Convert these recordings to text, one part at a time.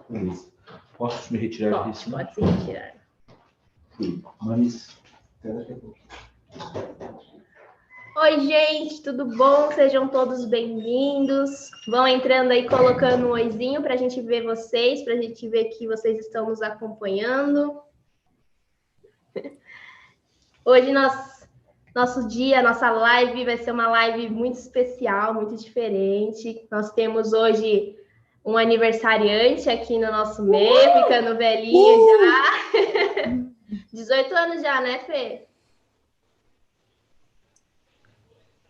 Beleza. Posso me retirar Pode, disso? pode se retirar. Sim, mas até daqui a pouco. Oi, gente, tudo bom? Sejam todos bem-vindos. Vão entrando aí, colocando um oizinho para a gente ver vocês, para a gente ver que vocês estão nos acompanhando. Hoje, nosso dia, nossa live vai ser uma live muito especial, muito diferente. Nós temos hoje um aniversariante aqui no nosso meio, ficando velhinho já. 18 anos já, né, Fê?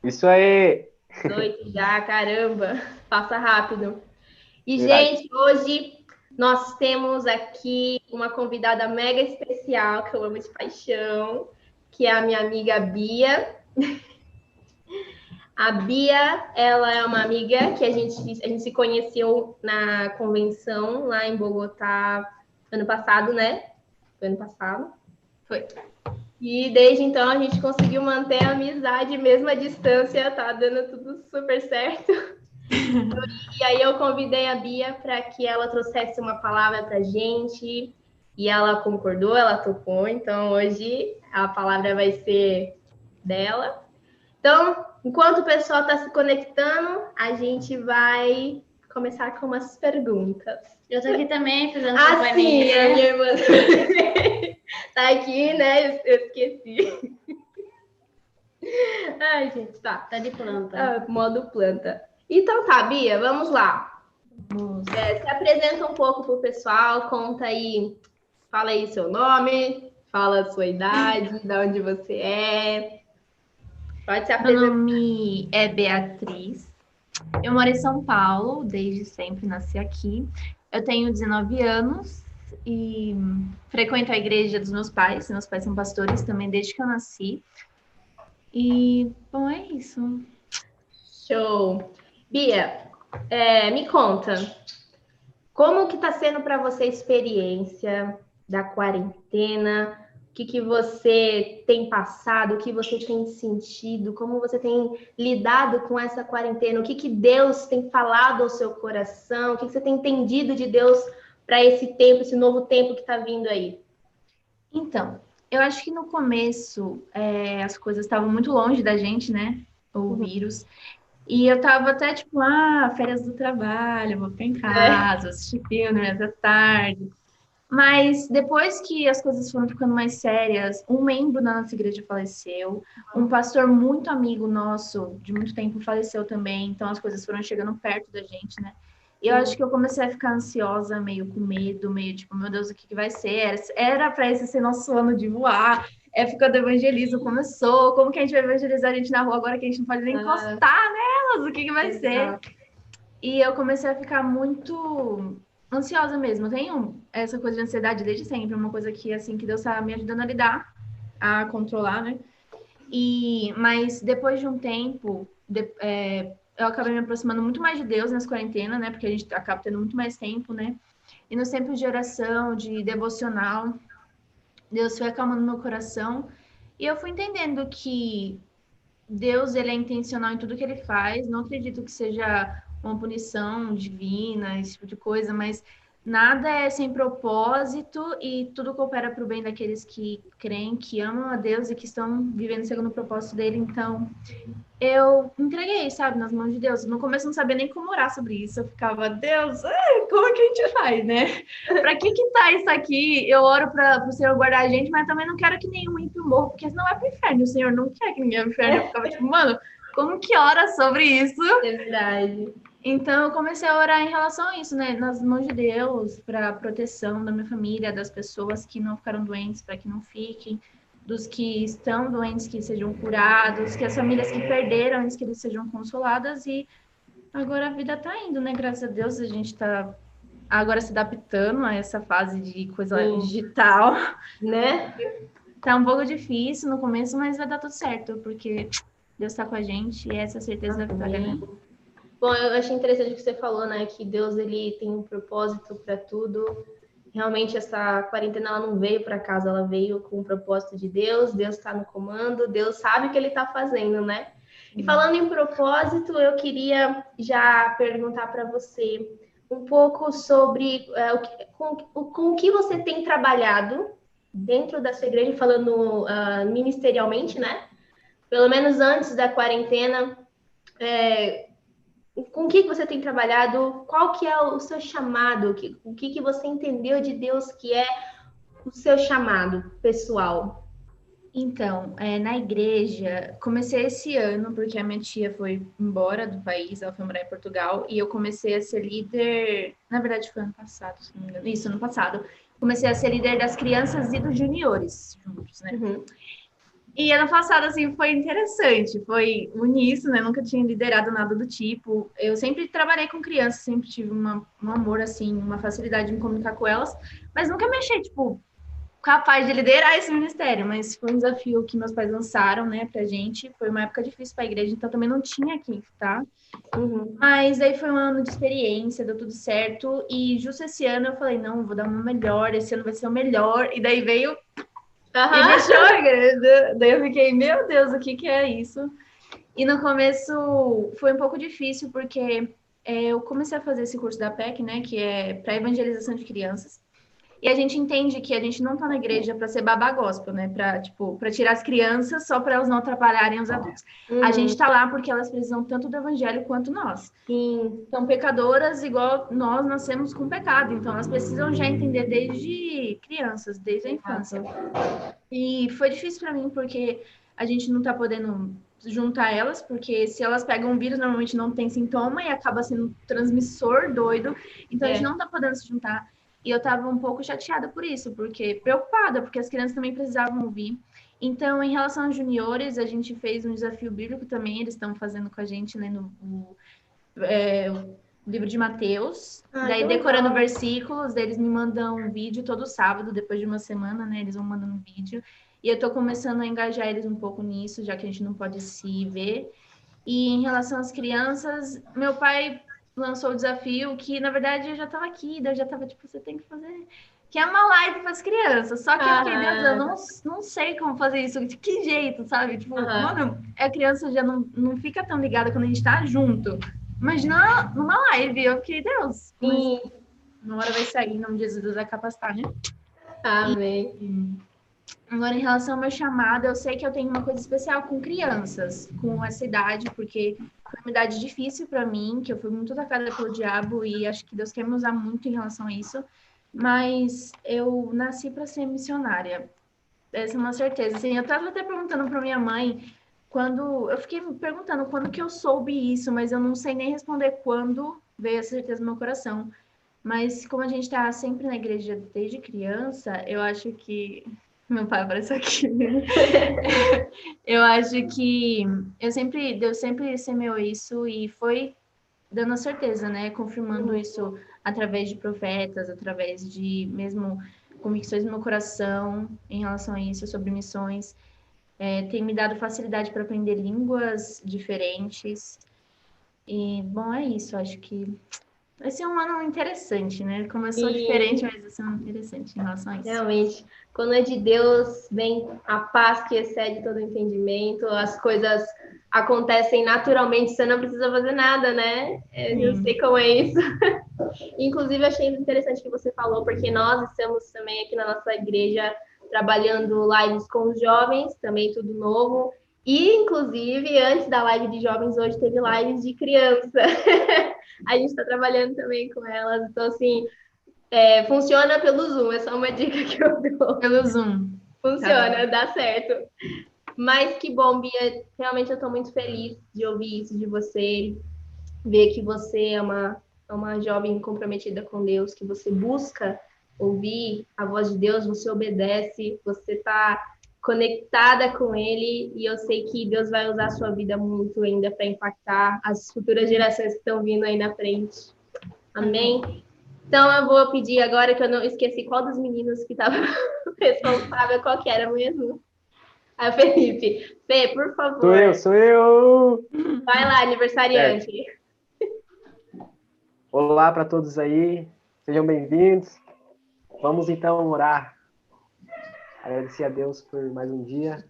Isso aí! 18 já, caramba, passa rápido. E, Verdade. gente, hoje nós temos aqui uma convidada mega especial, que eu amo de paixão, que é a minha amiga Bia. A Bia, ela é uma amiga que a gente se conheceu na convenção lá em Bogotá ano passado, né? Foi ano passado? Foi. E desde então a gente conseguiu manter a amizade mesmo à distância, tá dando tudo super certo. E aí eu convidei a Bia para que ela trouxesse uma palavra para a gente, e ela concordou, ela topou, então hoje a palavra vai ser dela. Então, enquanto o pessoal está se conectando, a gente vai começar com umas perguntas. Eu tô aqui também fazendo Sim, companhia. a minha irmã tá aqui, né? Eu esqueci. Ai, gente, tá. Tá de planta. Modo planta. Então tá, Bia, vamos lá. Se apresenta um pouco pro pessoal, conta aí, fala aí seu nome, fala a sua idade, de onde você é. Pode se Meu apresentar. nome é Beatriz. Eu moro em São Paulo, desde sempre nasci aqui. Eu tenho 19 anos e frequento a igreja dos meus pais. Meus pais são pastores também desde que eu nasci. E, bom, é isso. Show. Bia, me conta, como que tá sendo para você a experiência da quarentena? O que você tem passado? O que você tem sentido? Como você tem lidado com essa quarentena? O que Deus tem falado ao seu coração? O que você tem entendido de Deus para esse tempo, esse novo tempo que está vindo aí? Então, eu acho que no começo as coisas estavam muito longe da gente, né? O vírus. E eu tava até tipo, férias do trabalho, vou ficar em casa, assistir filme mais à tarde. Mas depois que as coisas foram ficando mais sérias, um membro da nossa igreja faleceu, um pastor muito amigo nosso de muito tempo faleceu também, então as coisas foram chegando perto da gente, né? E eu acho que eu comecei a ficar ansiosa, meio com medo, meio tipo, meu Deus, o que vai ser? Era para esse ser nosso ano de voar. Época do evangelismo começou, como que a gente vai evangelizar a gente na rua agora que a gente não pode nem encostar nelas? O que vai ser? E eu comecei a ficar muito ansiosa mesmo. Eu tenho essa coisa de ansiedade desde sempre, uma coisa que assim que Deus está me ajudando a lidar, a controlar, né? Mas depois de um tempo, eu acabei me aproximando muito mais de Deus nas quarentenas, né? Porque a gente acaba tendo muito mais tempo, né? E nos tempos de oração, de devocional, Deus foi acalmando meu coração e eu fui entendendo que Deus, ele é intencional em tudo que ele faz. Não acredito que seja uma punição divina, esse tipo de coisa, mas nada é sem propósito e tudo coopera para o bem daqueles que creem, que amam a Deus e que estão vivendo segundo o propósito dele. Então, eu entreguei, sabe, nas mãos de Deus. No começo eu não sabia nem como orar sobre isso. Eu ficava, Deus, como é que a gente faz, né? Pra que tá isso aqui? Eu oro para o Senhor guardar a gente, mas também não quero que nenhum ímpio morra, porque senão vai pro inferno. O Senhor não quer que ninguém vá pro inferno. Eu ficava tipo, mano, como que ora sobre isso? É verdade. Então, eu comecei a orar em relação a isso, né? Nas mãos de Deus, para proteção da minha família, das pessoas que não ficaram doentes, para que não fiquem, dos que estão doentes, que sejam curados, que as famílias que perderam, que eles sejam consoladas. E agora a vida tá indo, né? Graças a Deus, a gente tá agora se adaptando a essa fase de coisa digital. Né? Tá um pouco difícil no começo, mas vai dar tudo certo, porque Deus tá com a gente e essa é a certeza da vitória, né? Bom, eu achei interessante o que você falou, né? Que Deus, ele tem um propósito para tudo. Realmente, essa quarentena, ela não veio para casa, ela veio com o propósito de Deus. Deus está no comando, Deus sabe o que ele está fazendo, né? E falando em propósito, eu queria já perguntar para você, um pouco sobre com o que você tem trabalhado dentro da sua igreja, falando ministerialmente, né? Pelo menos antes da quarentena, com o que você tem trabalhado? Qual que é o seu chamado? O que você entendeu de Deus que é o seu chamado pessoal? Então, na igreja, comecei esse ano, porque a minha tia foi embora do país, ela foi morar em Portugal, e eu comecei a ser líder. Na verdade, foi ano passado, se não me engano. Isso, ano passado. Comecei a ser líder das crianças e dos juniores juntos, né? Uhum. E ano passado, assim, foi interessante, foi nisso, né? Nunca tinha liderado nada do tipo. Eu sempre trabalhei com crianças, sempre tive um amor, assim, uma facilidade em me comunicar com elas, mas nunca me achei, tipo, capaz de liderar esse ministério, mas foi um desafio que meus pais lançaram, né, pra gente. Foi uma época difícil pra igreja, então também não tinha aqui, tá? Uhum. Mas aí foi um ano de experiência, deu tudo certo. E justo esse ano eu falei, não, vou dar o meu melhor, esse ano vai ser o melhor. E daí veio e fechou a igreja. Daí eu fiquei, meu Deus, o que que é isso? E no começo foi um pouco difícil, porque eu comecei a fazer esse curso da PEC, né, que é para evangelização de crianças. E a gente entende que a gente não tá na igreja para ser babá gospel, né? Para, tipo, para tirar as crianças só para elas não atrapalharem os adultos. A gente tá lá porque elas precisam tanto do evangelho quanto nós. Sim. São pecadoras igual nós nascemos com pecado, então elas precisam já entender desde crianças, desde a infância. E foi difícil para mim porque a gente não tá podendo juntar elas, porque se elas pegam um vírus, normalmente não tem sintoma e acaba sendo um transmissor doido, então a gente não tá podendo se juntar. E eu tava um pouco chateada por isso, porque preocupada, porque as crianças também precisavam ouvir. Então, em relação aos juniores, a gente fez um desafio bíblico também, eles estão fazendo com a gente, né, o livro de Mateus, daí decorando versículos, eles me mandam um vídeo todo sábado, depois de uma semana, né, eles vão mandando um vídeo, e eu tô começando a engajar eles um pouco nisso, já que a gente não pode se ver. E em relação às crianças, meu pai lançou o desafio que, na verdade, eu já estava aqui, daí eu já estava tipo, você tem que fazer, que é uma live para as crianças. Só que eu fiquei, Deus, eu não sei como fazer isso, de que jeito, sabe? Tipo, mano, a criança já não fica tão ligada quando a gente tá junto. Imagina numa live, eu fiquei, Deus, mas uma hora vai sair, em nome de Jesus, vai capacitar, né? Amém. Agora, em relação ao meu chamado, eu sei que eu tenho uma coisa especial com crianças, com essa idade, porque foi uma idade difícil para mim, que eu fui muito atacada pelo diabo e acho que Deus quer me usar muito em relação a isso. Mas eu nasci para ser missionária. Essa é uma certeza. Assim, eu estava até perguntando para minha mãe quando eu fiquei me perguntando quando que eu soube isso, mas eu não sei nem responder quando veio essa certeza no meu coração. Mas como a gente está sempre na igreja desde criança, eu acho que meu pai apareceu aqui. Eu acho que Deus sempre semeou isso e foi dando a certeza, né? Confirmando isso através de profetas, através de mesmo convicções no meu coração em relação a isso, sobre missões. Tem me dado facilidade para aprender línguas diferentes. E, bom, é isso. Acho que vai ser um ano interessante, né? Começou diferente, mas vai ser um ano interessante em relação a isso. Realmente, quando é de Deus, vem a paz que excede todo entendimento, as coisas acontecem naturalmente, você não precisa fazer nada, né? Eu sei como é isso. Inclusive, achei interessante que você falou, porque nós estamos também aqui na nossa igreja trabalhando lives com os jovens, também tudo novo. E, inclusive, antes da live de jovens, hoje teve lives de criança. A gente está trabalhando também com elas. Então, assim, funciona pelo Zoom, é só uma dica que eu dou. Pelo Zoom. Funciona, dá certo. Mas que bom, Bia. Realmente eu estou muito feliz de ouvir isso de você, ver que você é uma jovem comprometida com Deus, que você busca ouvir a voz de Deus, você obedece, você está conectada com Ele, e eu sei que Deus vai usar a sua vida muito ainda para impactar as futuras gerações que estão vindo aí na frente. Amém? Então eu vou pedir agora, que eu não esqueci qual dos meninos que estava responsável, qual que era mesmo? Ah, Felipe. Fê, por favor. Sou eu! Vai lá, aniversariante. Olá para todos aí, sejam bem-vindos. Vamos então orar. Agradecer a Deus por mais um dia,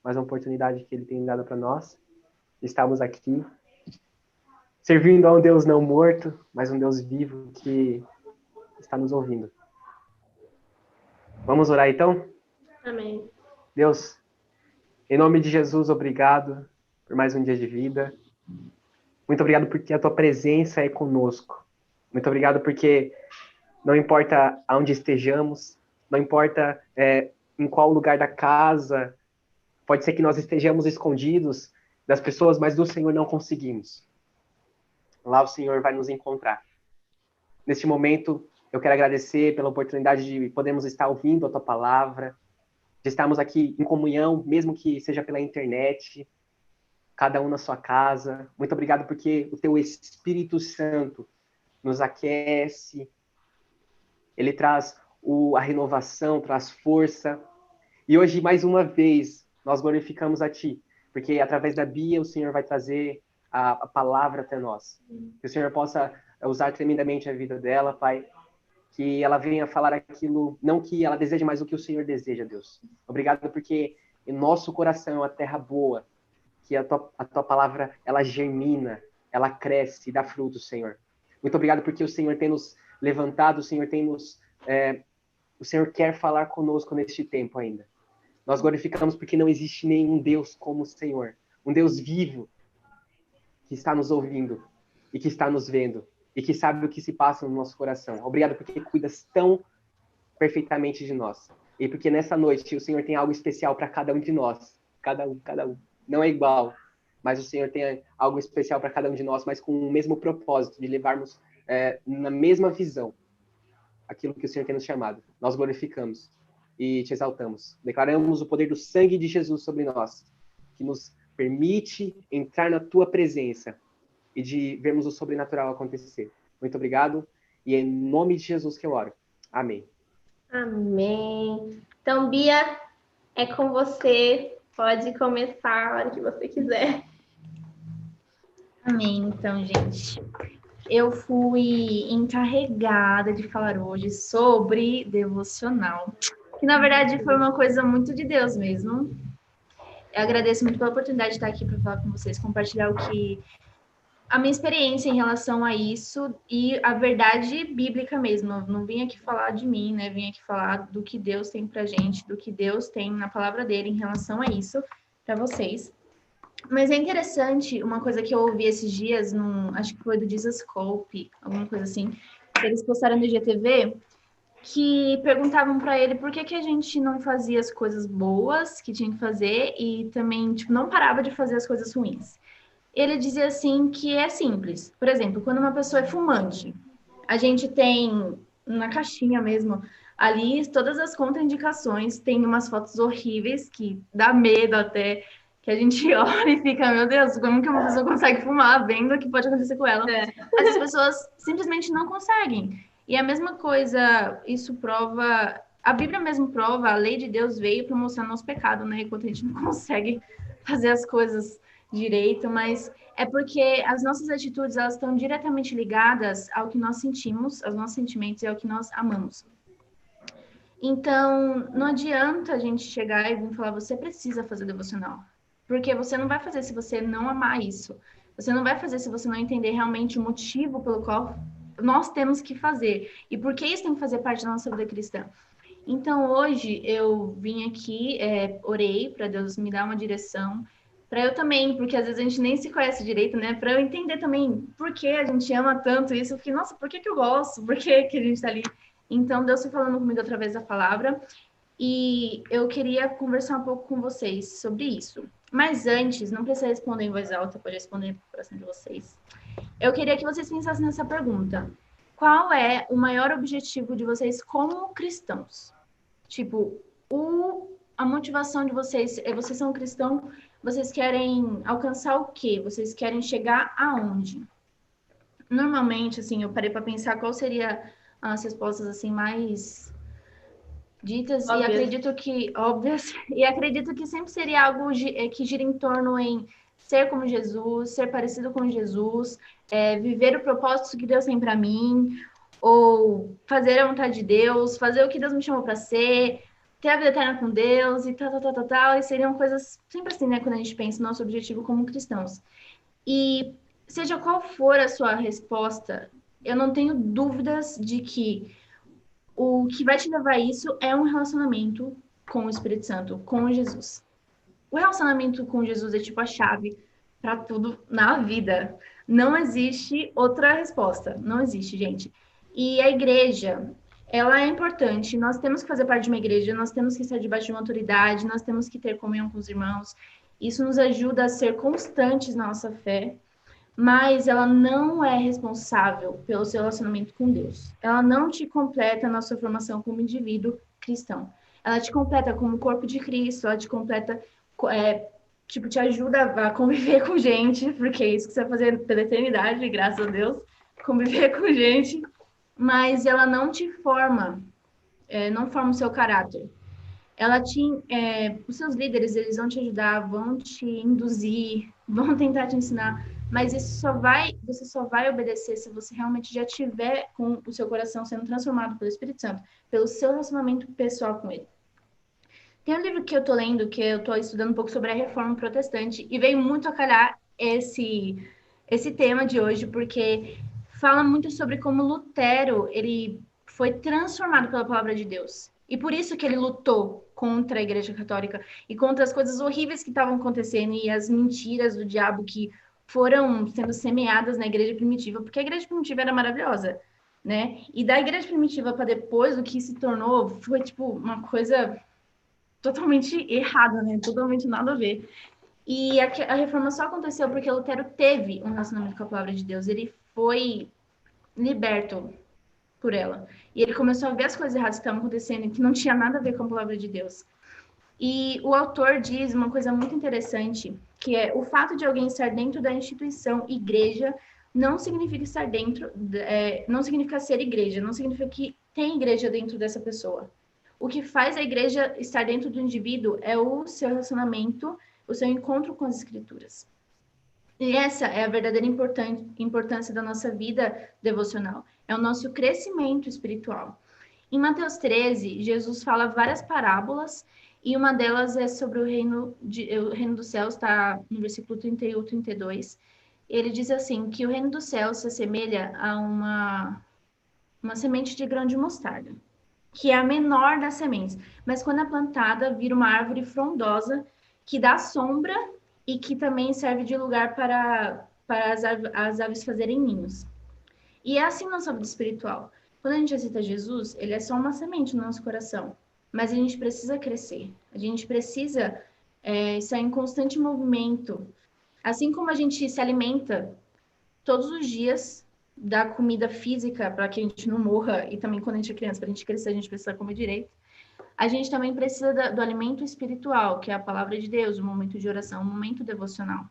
mais uma oportunidade que Ele tem dado para nós. Estamos aqui. servindo a um Deus não morto, mas um Deus vivo que está nos ouvindo. Vamos orar então? Amém. Deus, em nome de Jesus, obrigado por mais um dia de vida. Muito obrigado porque a tua presença é conosco. Muito obrigado porque não importa aonde estejamos, não importa em qual lugar da casa, pode ser que nós estejamos escondidos das pessoas, mas do Senhor não conseguimos. Lá o Senhor vai nos encontrar. Neste momento, eu quero agradecer pela oportunidade de podermos estar ouvindo a tua palavra, de estarmos aqui em comunhão, mesmo que seja pela internet, cada um na sua casa. Muito obrigado porque o teu Espírito Santo nos aquece, ele traz a renovação, traz força. E hoje, mais uma vez, nós glorificamos a ti, porque através da Bia o Senhor vai trazer a palavra até nós. Que o Senhor possa usar tremendamente a vida dela, Pai, que ela venha falar aquilo, não que ela deseje, mas o que o Senhor deseja, Deus. Obrigado porque em nosso coração é uma terra boa, que a tua palavra, ela germina, ela cresce e dá frutos, Senhor. Muito obrigado porque o Senhor tem nos levantado, o Senhor tem o Senhor quer falar conosco neste tempo ainda. Nós glorificamos porque não existe nenhum Deus como o Senhor. Um Deus vivo que está nos ouvindo e que está nos vendo e que sabe o que se passa no nosso coração. Obrigado porque cuidas tão perfeitamente de nós. E porque nessa noite o Senhor tem algo especial para cada um de nós. Cada um. Não é igual, mas o Senhor tem algo especial para cada um de nós, mas com o mesmo propósito de levarmos na mesma visão aquilo que o Senhor tem nos chamado. Nós glorificamos e te exaltamos. Declaramos o poder do sangue de Jesus sobre nós, que nos permite entrar na tua presença e de vermos o sobrenatural acontecer. Muito obrigado e é em nome de Jesus que eu oro. Amém. Amém. Então, Bia, é com você. Pode começar a hora que você quiser. Amém, então, gente. Eu fui encarregada de falar hoje sobre devocional, que na verdade foi uma coisa muito de Deus mesmo. Eu agradeço muito pela oportunidade de estar aqui para falar com vocês, compartilhar a minha experiência em relação a isso e a verdade bíblica mesmo. Eu não vim aqui falar de mim, né? Vim aqui falar do que Deus tem pra gente, do que Deus tem na palavra dele em relação a isso para vocês. Mas é interessante, uma coisa que eu ouvi esses dias, acho que foi do Jesus Cope, alguma coisa assim, que eles postaram no IGTV, que perguntavam para ele por que a gente não fazia as coisas boas que tinha que fazer e também tipo, não parava de fazer as coisas ruins. Ele dizia assim que é simples. Por exemplo, quando uma pessoa é fumante, a gente tem na caixinha mesmo ali todas as contraindicações, tem umas fotos horríveis que dá medo até, que a gente olha e fica, meu Deus, como que uma pessoa consegue fumar vendo o que pode acontecer com ela? Mas as pessoas simplesmente não conseguem. E a mesma coisa, isso prova, a Bíblia mesmo prova, a lei de Deus veio para mostrar nosso pecado, né? Enquanto a gente não consegue fazer as coisas direito, mas é porque as nossas atitudes, elas estão diretamente ligadas ao que nós sentimos, aos nossos sentimentos e ao que nós amamos. Então, não adianta a gente chegar e vir falar, você precisa fazer devocional. Porque você não vai fazer se você não amar isso. Você não vai fazer se você não entender realmente o motivo pelo qual nós temos que fazer. E por que isso tem que fazer parte da nossa vida cristã. Então, hoje, eu vim aqui, orei para Deus me dar uma direção, para eu também, porque às vezes a gente nem se conhece direito, né? Para eu entender também por que a gente ama tanto isso. Porque, nossa, por que eu gosto? Por que a gente tá ali? Então, Deus foi falando comigo através da palavra. E eu queria conversar um pouco com vocês sobre isso. Mas antes, não precisa responder em voz alta, pode responder para o coração de vocês. Eu queria que vocês pensassem nessa pergunta. Qual é o maior objetivo de vocês como cristãos? Tipo, a motivação de vocês, vocês são cristãos, vocês querem alcançar o quê? Vocês querem chegar aonde? Normalmente, assim, eu parei para pensar qual seria as respostas, assim, mais ditas, óbvias. E acredito que, óbvias, e acredito que sempre seria algo que gira em torno em ser como Jesus, ser parecido com Jesus, viver o propósito que Deus tem para mim, ou fazer a vontade de Deus, fazer o que Deus me chamou para ser, ter a vida eterna com Deus e tal, e seriam coisas sempre assim, né, quando a gente pensa no nosso objetivo como cristãos. E seja qual for a sua resposta, eu não tenho dúvidas de que o que vai te levar a isso é um relacionamento com o Espírito Santo, com Jesus. O relacionamento com Jesus é tipo a chave para tudo na vida. Não existe outra resposta. Não existe, gente. E a igreja, ela é importante. Nós temos que fazer parte de uma igreja, nós temos que estar debaixo de uma autoridade, nós temos que ter comunhão com os irmãos. Isso nos ajuda a ser constantes na nossa fé, mas ela não é responsável pelo seu relacionamento com Deus. Ela não te completa na sua formação como indivíduo cristão. Ela te completa como corpo de Cristo, ela te completa, tipo, te ajuda a conviver com gente, porque é isso que você vai fazer pela eternidade, graças a Deus, conviver com gente, mas ela não te forma, não forma o seu caráter. Os seus líderes, eles vão te ajudar, vão te induzir, vão tentar te ensinar, mas você só vai obedecer se você realmente já tiver com o seu coração sendo transformado pelo Espírito Santo, pelo seu relacionamento pessoal com ele. Tem um livro que eu tô lendo, que eu tô estudando um pouco sobre a Reforma Protestante, e veio muito a calhar esse tema de hoje, porque fala muito sobre como Lutero, ele foi transformado pela palavra de Deus. E por isso que ele lutou contra a Igreja Católica e contra as coisas horríveis que estavam acontecendo e as mentiras do diabo que foram sendo semeadas na Igreja Primitiva, porque a Igreja Primitiva era maravilhosa, né? E da Igreja Primitiva para depois, o que se tornou foi, tipo, uma coisa totalmente errada, né? Totalmente nada a ver. E a reforma só aconteceu porque Lutero teve um relacionamento com a palavra de Deus. Ele foi liberto por ela. E ele começou a ver as coisas erradas que estavam acontecendo e que não tinha nada a ver com a palavra de Deus. E o autor diz uma coisa muito interessante, que é o fato de alguém estar dentro da instituição igreja não significa estar dentro, não significa ser igreja, não significa que tem igreja dentro dessa pessoa. O que faz a igreja estar dentro do indivíduo é o seu relacionamento, o seu encontro com as escrituras. E essa é a verdadeira importância da nossa vida devocional. É o nosso crescimento espiritual. Em Mateus 13, Jesus fala várias parábolas, e uma delas é sobre o reino dos céus, está no versículo 31 e 32. Ele diz assim, que o reino dos céus se assemelha a uma semente de grão de mostarda, que é a menor das sementes, mas quando é plantada, vira uma árvore frondosa, que dá sombra e que também serve de lugar para as aves fazerem ninhos. E é assim na nossa vida espiritual. Quando a gente aceita Jesus, ele é só uma semente no nosso coração, mas a gente precisa crescer, a gente precisa estar em constante movimento. Assim como a gente se alimenta todos os dias da comida física para que a gente não morra, e também quando a gente é criança, para a gente crescer, a gente precisa comer direito. A gente também precisa do alimento espiritual, que é a palavra de Deus, o momento de oração, o momento devocional.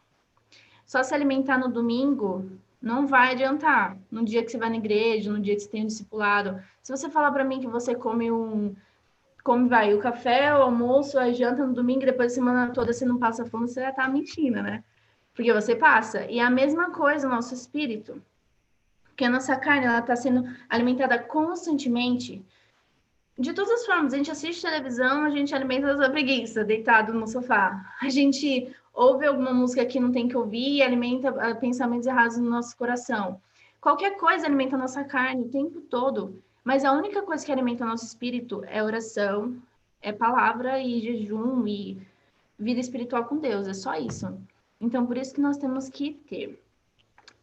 Só se alimentar no domingo não vai adiantar. No dia que você vai na igreja, no dia que você tem um discipulado. Se você falar para mim que você come o café, o almoço, a janta no domingo, e depois a semana toda você não passa fome, você já tá mentindo, né? Porque você passa. E é a mesma coisa o nosso espírito. Porque a nossa carne, ela está sendo alimentada constantemente. De todas as formas, a gente assiste televisão, a gente alimenta a preguiça, deitado no sofá. A gente ouve alguma música que não tem que ouvir e alimenta pensamentos errados no nosso coração. Qualquer coisa alimenta a nossa carne o tempo todo. Mas a única coisa que alimenta o nosso espírito é oração, é palavra e jejum e vida espiritual com Deus. É só isso. Então, por isso que nós temos que ter.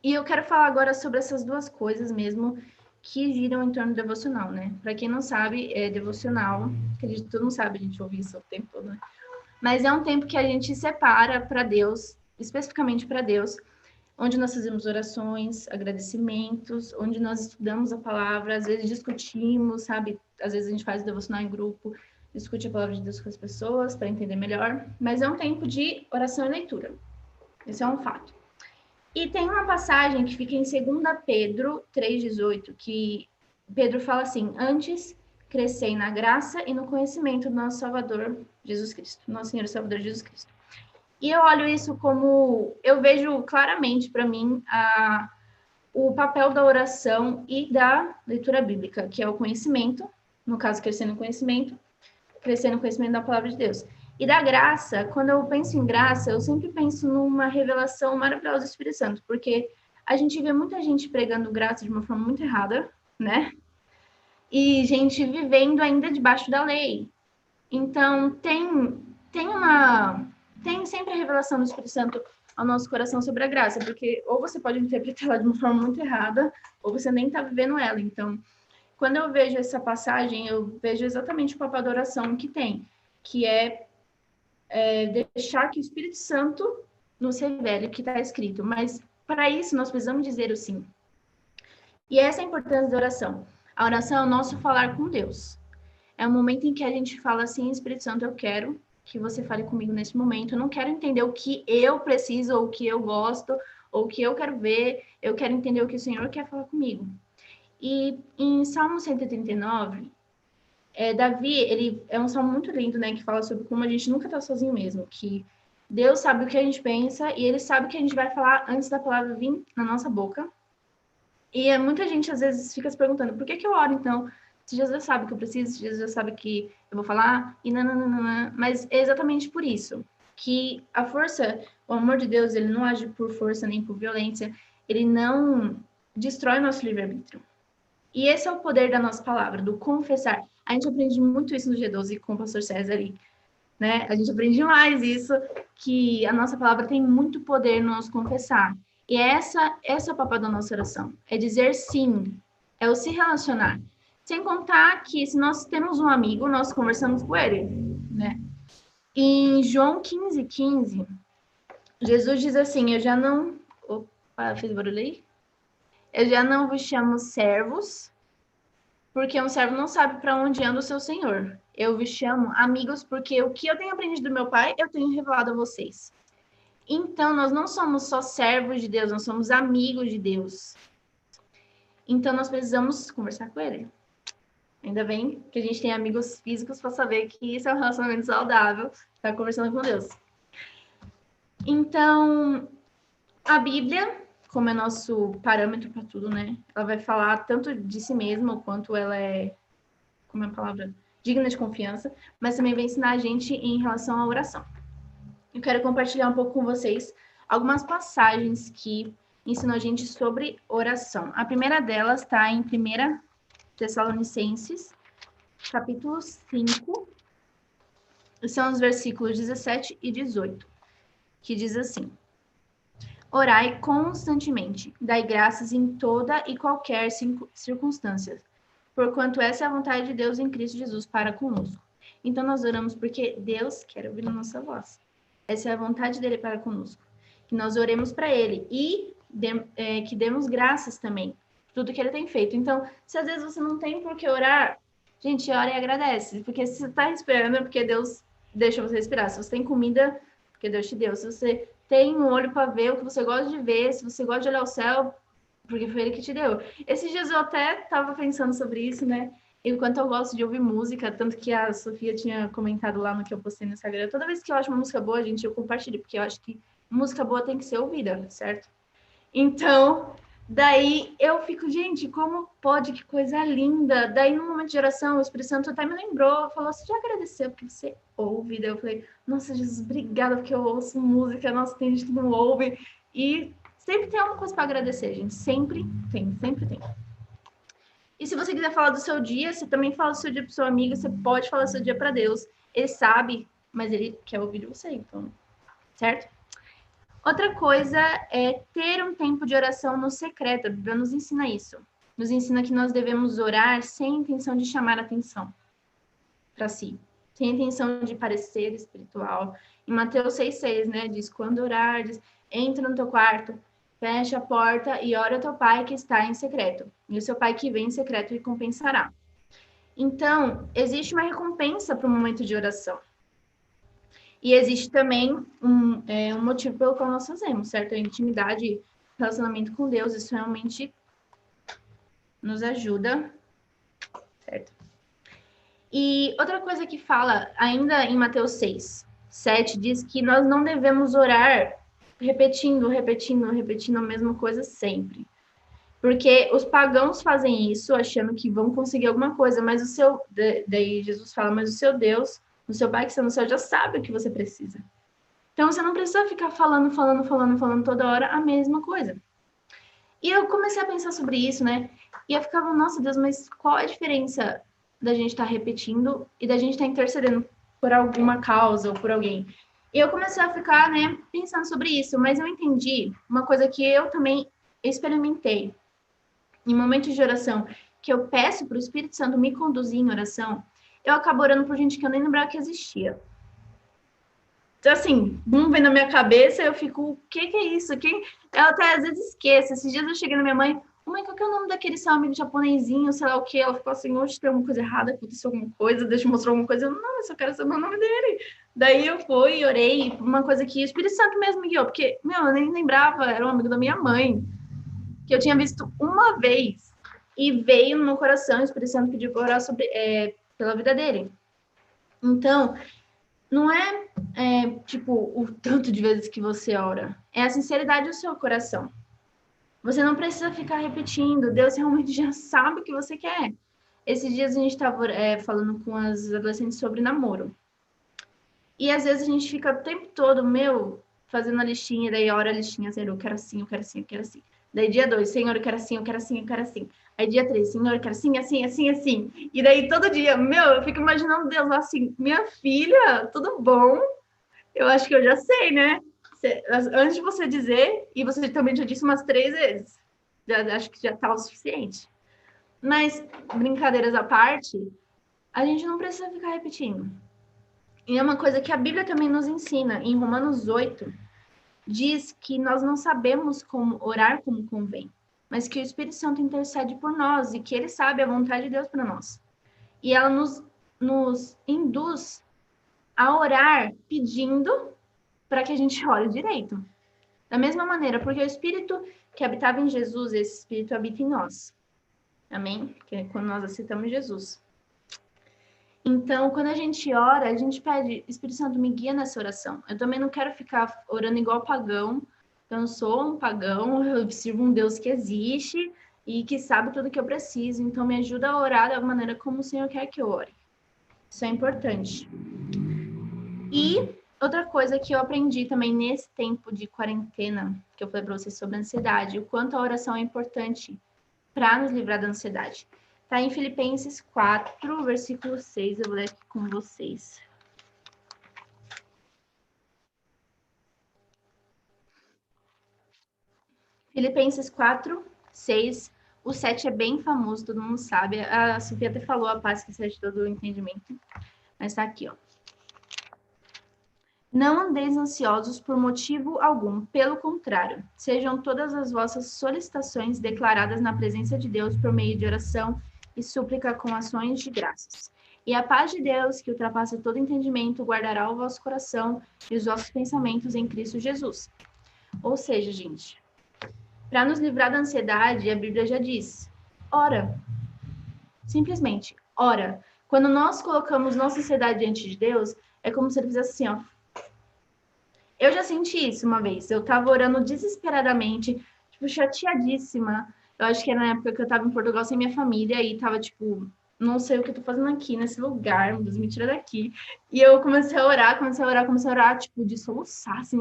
E eu quero falar agora sobre essas duas coisas mesmo que giram em torno do devocional, né? Para quem não sabe, devocional, acredito que todo mundo sabe, a gente ouve isso o tempo todo, né? Mas é um tempo que a gente separa para Deus, especificamente para Deus, onde nós fazemos orações, agradecimentos, onde nós estudamos a palavra, às vezes discutimos, sabe? Às vezes a gente faz o devocional em grupo, discute a palavra de Deus com as pessoas para entender melhor, mas é um tempo de oração e leitura. Esse é um fato. E tem uma passagem que fica em 2 Pedro 3,18, que Pedro fala assim, antes crescei na graça e no conhecimento do nosso Salvador Jesus Cristo, nosso Senhor e Salvador Jesus Cristo. E eu olho isso como, eu vejo claramente para mim o papel da oração e da leitura bíblica, que é o conhecimento, no caso, crescer no conhecimento da palavra de Deus. E da graça, quando eu penso em graça, eu sempre penso numa revelação maravilhosa do Espírito Santo, porque a gente vê muita gente pregando graça de uma forma muito errada, né? E gente vivendo ainda debaixo da lei. Então, tem sempre a revelação do Espírito Santo ao nosso coração sobre a graça, porque ou você pode interpretá-la de uma forma muito errada, ou você nem está vivendo ela. Então, quando eu vejo essa passagem, eu vejo exatamente o papel da oração que tem, que é deixar que o Espírito Santo nos revele o que está escrito. Mas, para isso, nós precisamos dizer o sim. E essa é a importância da oração. A oração é o nosso falar com Deus. É o momento em que a gente fala assim, Espírito Santo, eu quero que você fale comigo nesse momento. Eu não quero entender o que eu preciso, ou o que eu gosto, ou o que eu quero ver. Eu quero entender o que o Senhor quer falar comigo. E em Salmo 139, Davi, ele é um salmo muito lindo, né? Que fala sobre como a gente nunca está sozinho mesmo. Que Deus sabe o que a gente pensa e Ele sabe o que a gente vai falar antes da palavra vir na nossa boca. E muita gente, às vezes, fica se perguntando, por que eu oro, então? Se Jesus sabe o que eu preciso, se Jesus sabe que eu vou falar, e não. Mas é exatamente por isso, que a força, o amor de Deus, ele não age por força nem por violência, ele não destrói o nosso livre-arbítrio. E esse é o poder da nossa palavra, do confessar. A gente aprende muito isso no G12 com o pastor César ali, né? A gente aprende mais isso, que a nossa palavra tem muito poder no nosso confessar. E essa é o papel da nossa oração. É dizer sim, é o se relacionar. Sem contar que se nós temos um amigo, nós conversamos com ele, né? Em João 15:15, Jesus diz assim, eu já não... Opa, fez barulho aí? Eu já não vos chamo servos, porque um servo não sabe para onde anda o seu senhor. Eu vos chamo amigos, porque o que eu tenho aprendido do meu pai, eu tenho revelado a vocês. Então, nós não somos só servos de Deus, nós somos amigos de Deus. Então, nós precisamos conversar com ele. Ainda bem que a gente tem amigos físicos para saber que isso é um relacionamento saudável, estar conversando com Deus. Então, a Bíblia, como é nosso parâmetro para tudo, né? Ela vai falar tanto de si mesma, quanto ela é, como é a palavra, digna de confiança, mas também vai ensinar a gente em relação à oração. Eu quero compartilhar um pouco com vocês algumas passagens que ensinam a gente sobre oração. A primeira delas está em 1 Tessalonicenses, capítulo 5, são os versículos 17 e 18, que diz assim: orai constantemente, dai graças em toda e qualquer circunstância, porquanto essa é a vontade de Deus em Cristo Jesus para conosco. Então, nós oramos porque Deus quer ouvir a nossa voz. Essa é a vontade dele para conosco. Que nós oremos para ele e que demos graças também por tudo que ele tem feito. Então, se às vezes você não tem por que orar, gente, ora e agradece. Porque se você está respirando é porque Deus deixa você respirar. Se você tem comida, porque Deus te deu. Se você tem um olho para ver o que você gosta de ver, se você gosta de olhar o céu, porque foi ele que te deu. Esses dias eu até estava pensando sobre isso, né? Enquanto eu gosto de ouvir música, tanto que a Sofia tinha comentado lá no que eu postei no Instagram, toda vez que eu acho uma música boa, gente, eu compartilho, porque eu acho que música boa tem que ser ouvida, certo? Então, daí eu fico, gente, como pode, que coisa linda. Daí, no momento de oração, o Espírito Santo até me lembrou, falou, você já agradeceu porque você ouve? Daí eu falei, nossa, Jesus, obrigada porque eu ouço música, nossa, tem gente que não ouve. E sempre tem alguma coisa para agradecer, gente, sempre tem. E se você quiser falar do seu dia, você também fala do seu dia para o seu amigo, você pode falar do seu dia para Deus. Ele sabe, mas ele quer ouvir de você, então, certo? Outra coisa é ter um tempo de oração no secreto. A Bíblia nos ensina isso. Nos ensina que nós devemos orar sem intenção de chamar atenção para si, sem intenção de parecer espiritual. Em Mateus 6,6, né, diz, quando orares, entra no teu quarto, fecha a porta e ora ao teu pai que está em secreto. E o seu pai que vem em secreto recompensará. Então, existe uma recompensa para o momento de oração. E existe também um motivo pelo qual nós fazemos, certo? A intimidade, relacionamento com Deus, isso realmente nos ajuda, certo? E outra coisa que fala, ainda em Mateus 6:7, diz que nós não devemos orar repetindo a mesma coisa sempre. Porque os pagãos fazem isso achando que vão conseguir alguma coisa, mas daí Jesus fala, mas o seu Deus O seu pai que está no céu já sabe o que você precisa. Então, você não precisa ficar falando toda hora a mesma coisa. E eu comecei a pensar sobre isso, né? E eu ficava, nossa Deus, mas qual é a diferença da gente estar repetindo e da gente estar intercedendo por alguma causa ou por alguém? E eu comecei a ficar, né, pensando sobre isso, mas eu entendi uma coisa que eu também experimentei. Em momentos de oração, que eu peço para o Espírito Santo me conduzir em oração, eu acabo orando por gente que eu nem lembrava que existia. Então, assim, vem na minha cabeça, eu fico, o que é isso? Ela até às vezes esquece. Esses dias eu cheguei na minha mãe, mãe, qual que é o nome daquele seu amigo japonesinho, sei lá o quê? Ela ficou assim, hoje tem alguma coisa errada, aconteceu alguma coisa, deixa eu mostrar alguma coisa. Eu, não, eu só quero saber o nome dele. Daí eu fui e orei, uma coisa que o Espírito Santo mesmo me guiou, porque, eu nem lembrava, era um amigo da minha mãe, que eu tinha visto uma vez, e veio no meu coração, o Espírito Santo pediu para orar pela vida dele. Então, não é, tipo, o tanto de vezes que você ora. É a sinceridade do seu coração. Você não precisa ficar repetindo. Deus realmente já sabe o que você quer. Esses dias a gente estava falando com as adolescentes sobre namoro. E às vezes a gente fica o tempo todo, fazendo a listinha. Daí ora a listinha, Senhor, eu quero assim, eu quero assim, eu quero assim. Daí dia 2, Senhor, eu quero assim, eu quero assim, eu quero assim. Aí dia 3, Senhor, eu quero assim, assim, assim, assim. E daí todo dia, eu fico imaginando Deus lá assim, minha filha, tudo bom? Eu acho que eu já sei, né? Antes de você dizer, e você também já disse umas 3 vezes. Acho que já tá o suficiente. Mas, brincadeiras à parte, a gente não precisa ficar repetindo. E é uma coisa que a Bíblia também nos ensina. Em Romanos 8, diz que nós não sabemos como orar como convém, mas que o Espírito Santo intercede por nós e que ele sabe a vontade de Deus para nós. E ela nos induz a orar pedindo para que a gente ore direito. Da mesma maneira, porque o Espírito que habitava em Jesus, esse Espírito habita em nós. Amém? Que é quando nós aceitamos Jesus. Então, quando a gente ora, a gente pede, Espírito Santo, me guia nessa oração. Eu também não quero ficar orando igual pagão. Eu não sou um pagão, eu sirvo um Deus que existe e que sabe tudo que eu preciso. Então, me ajuda a orar da maneira como o Senhor quer que eu ore. Isso é importante. E outra coisa que eu aprendi também nesse tempo de quarentena, que eu falei para vocês sobre a ansiedade, o quanto a oração é importante para nos livrar da ansiedade. Está em Filipenses 4, versículo 6, eu vou ler aqui com vocês. Filipenses 4, 6, o 7 é bem famoso, todo mundo sabe. A Sofia até falou a paz que excede todo o entendimento, mas está aqui, ó. Não andeis ansiosos por motivo algum, pelo contrário, sejam todas as vossas solicitações declaradas na presença de Deus por meio de oração e súplica com ações de graças. E a paz de Deus, que ultrapassa todo entendimento, guardará o vosso coração e os vossos pensamentos em Cristo Jesus. Ou seja, gente, para nos livrar da ansiedade, a Bíblia já diz, ora. Simplesmente, ora. Quando nós colocamos nossa ansiedade diante de Deus, é como se ele fizesse assim, ó. Eu já senti isso uma vez. Eu tava orando desesperadamente, tipo, chateadíssima. Eu acho que era na época que eu tava em Portugal sem minha família e tava, tipo, não sei o que eu tô fazendo aqui, nesse lugar, meu Deus, me tira daqui. E eu comecei a orar, tipo, de soluçar, assim,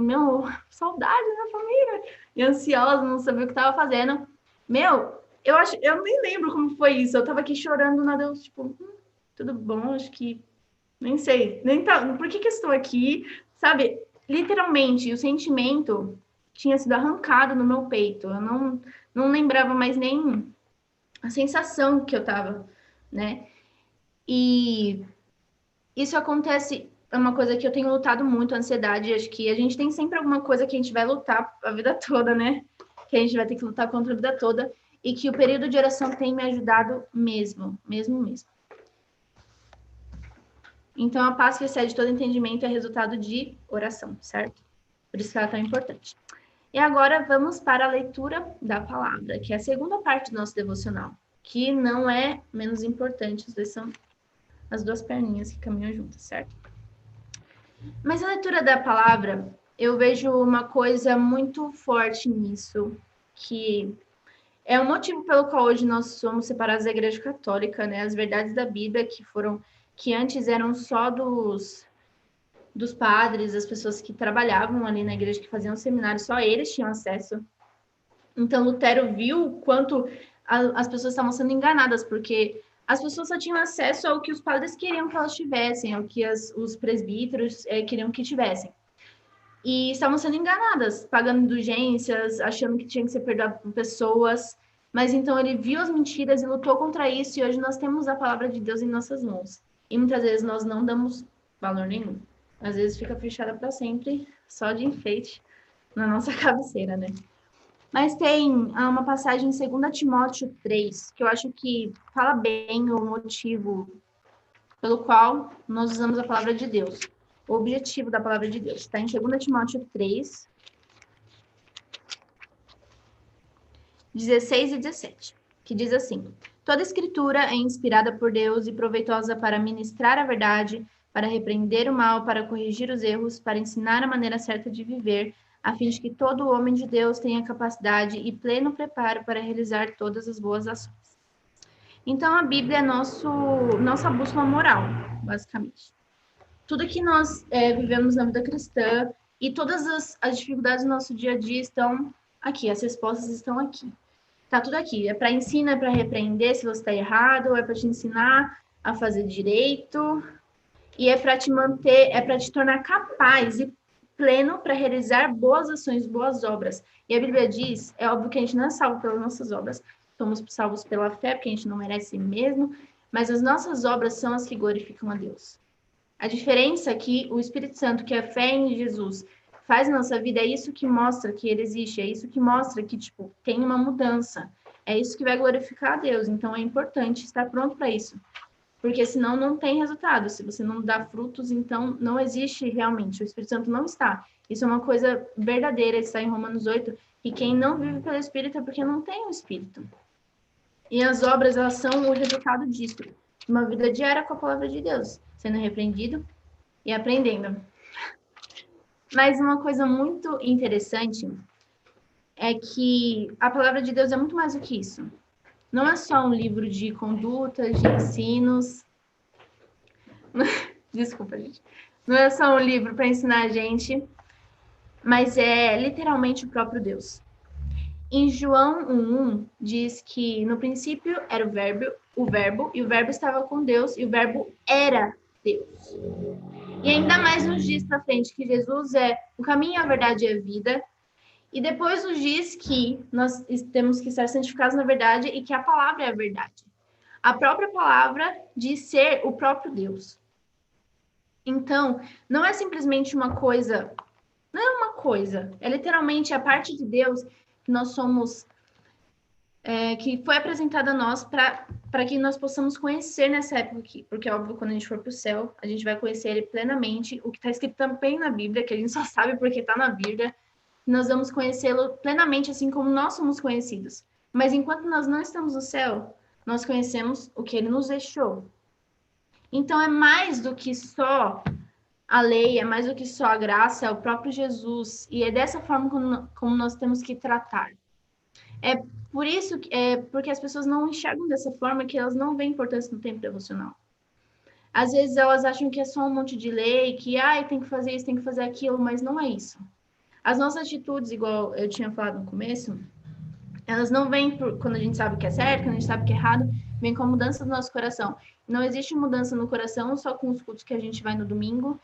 saudade da minha família. E ansiosa, não sabia o que tava fazendo. Eu nem lembro como foi isso. Eu tava aqui chorando, nada, eu, tipo, tudo bom, acho que, nem sei, por que eu estou aqui, sabe? Literalmente, o sentimento tinha sido arrancado no meu peito. Eu não lembrava mais nem a sensação que eu tava, né? E isso acontece, é uma coisa que eu tenho lutado muito, a ansiedade. Acho que a gente tem sempre alguma coisa que a gente vai lutar a vida toda, né? Que a gente vai ter que lutar contra a vida toda. E que o período de oração tem me ajudado mesmo. Então, a paz que excede todo entendimento é resultado de oração, certo? Por isso que ela é tão importante. E agora vamos para a leitura da palavra, que é a segunda parte do nosso devocional, que não é menos importante, são as duas perninhas que caminham juntas, certo? Mas a leitura da palavra, eu vejo uma coisa muito forte nisso, que é o motivo pelo qual hoje nós somos separados da Igreja Católica, né? As verdades da Bíblia que foram que antes eram só dos padres, das pessoas que trabalhavam ali na igreja, que faziam seminário, só eles tinham acesso. Então, Lutero viu o quanto as pessoas estavam sendo enganadas, porque as pessoas só tinham acesso ao que os padres queriam que elas tivessem, ao que os presbíteros queriam que tivessem. E estavam sendo enganadas, pagando indulgências, achando que tinha que ser perdoado por pessoas. Mas então ele viu as mentiras e lutou contra isso, e hoje nós temos a palavra de Deus em nossas mãos. E muitas vezes nós não damos valor nenhum. Às vezes fica fechada para sempre, só de enfeite, na nossa cabeceira, né? Mas tem uma passagem em 2 Timóteo 3, que eu acho que fala bem o motivo pelo qual nós usamos a palavra de Deus. O objetivo da palavra de Deus. Está em 2 Timóteo 3, 16 e 17, que diz assim: toda escritura é inspirada por Deus e proveitosa para ministrar a verdade, para repreender o mal, para corrigir os erros, para ensinar a maneira certa de viver, a fim de que todo homem de Deus tenha capacidade e pleno preparo para realizar todas as boas ações. Então, a Bíblia é nossa bússola moral, basicamente. Tudo que nós vivemos na vida cristã e todas as dificuldades do nosso dia a dia estão aqui, as respostas estão aqui. Tá tudo aqui. É para ensinar, é para repreender se você está errado, é para te ensinar a fazer direito, e é para te manter, é para te tornar capaz e pleno para realizar boas ações, boas obras. E a Bíblia diz, é óbvio que a gente não é salvo pelas nossas obras, somos salvos pela fé, porque a gente não merece mesmo, mas as nossas obras são as que glorificam a Deus. A diferença é que o Espírito Santo, que é a fé em Jesus, faz na nossa vida, é isso que mostra que ele existe, é isso que mostra que, tem uma mudança. É isso que vai glorificar a Deus. Então, é importante estar pronto para isso. Porque senão não tem resultado. Se você não dá frutos, então não existe realmente. O Espírito Santo não está. Isso é uma coisa verdadeira, está em Romanos 8, que quem não vive pelo Espírito é porque não tem o Espírito. E as obras, elas são o resultado disso. Uma vida diária com a palavra de Deus, sendo repreendido e aprendendo. Mas uma coisa muito interessante é que a palavra de Deus é muito mais do que isso. Não é só um livro de condutas, de ensinos. Desculpa, gente. Não é só um livro para ensinar a gente, mas é literalmente o próprio Deus. Em João 1:1 diz que no princípio era o verbo, e o verbo estava com Deus, e o verbo era Deus. E ainda mais nos diz para frente que Jesus é o caminho, a verdade e a vida. E depois nos diz que nós temos que estar santificados na verdade e que a palavra é a verdade. A própria palavra diz ser o próprio Deus. Então, não é simplesmente uma coisa, não é uma coisa, é literalmente a parte de Deus que nós somos, que foi apresentada a nós para que nós possamos conhecer nessa época aqui. Porque, óbvio, quando a gente for para o céu, a gente vai conhecer ele plenamente, o que está escrito também na Bíblia, que a gente só sabe porque está na Bíblia. Nós vamos conhecê-lo plenamente, assim como nós somos conhecidos. Mas enquanto nós não estamos no céu, nós conhecemos o que ele nos deixou. Então, é mais do que só a lei, é mais do que só a graça, é o próprio Jesus. E é dessa forma como nós temos que tratar. É por isso, porque as pessoas não enxergam dessa forma, que elas não veem importância no tempo devocional. Às vezes, elas acham que é só um monte de lei, que tem que fazer isso, tem que fazer aquilo, mas não é isso. As nossas atitudes, igual eu tinha falado no começo, elas não vêm quando a gente sabe o que é certo, quando a gente sabe o que é errado, vem com a mudança do nosso coração. Não existe mudança no coração só com os cultos que a gente vai no domingo,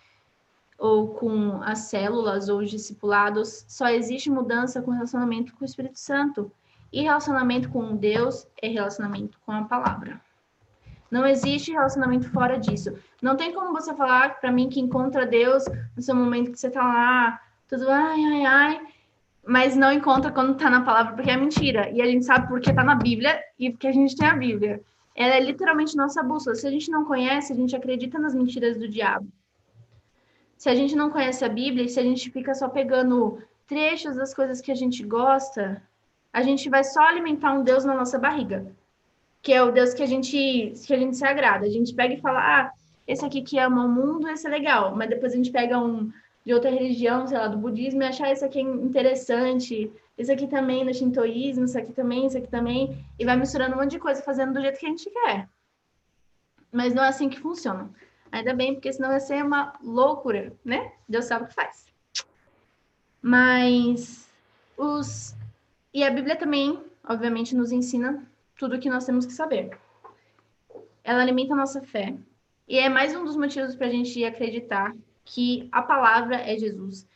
ou com as células, ou os discipulados. Só existe mudança com relacionamento com o Espírito Santo. E relacionamento com Deus é relacionamento com a palavra. Não existe relacionamento fora disso. Não tem como você falar para mim que encontra Deus no seu momento que você está lá, tudo mas não encontra quando está na palavra, porque é mentira. E a gente sabe porque está na Bíblia e porque a gente tem a Bíblia. Ela é literalmente nossa bússola. Se a gente não conhece, a gente acredita nas mentiras do diabo. Se a gente não conhece a Bíblia, e se a gente fica só pegando trechos das coisas que a gente gosta, a gente vai só alimentar um Deus na nossa barriga, que é o Deus que a gente se agrada. A gente pega e fala, esse aqui que ama o mundo, esse é legal. Mas depois a gente pega um de outra religião, sei lá, do budismo, e achar esse aqui interessante, esse aqui também no shintoísmo, esse aqui também, e vai misturando um monte de coisa, fazendo do jeito que a gente quer. Mas não é assim que funciona. Ainda bem, porque senão vai ser uma loucura, né? Deus sabe o que faz. Mas E a Bíblia também, obviamente, nos ensina tudo o que nós temos que saber. Ela alimenta a nossa fé. E é mais um dos motivos para a gente acreditar que a palavra é Jesus.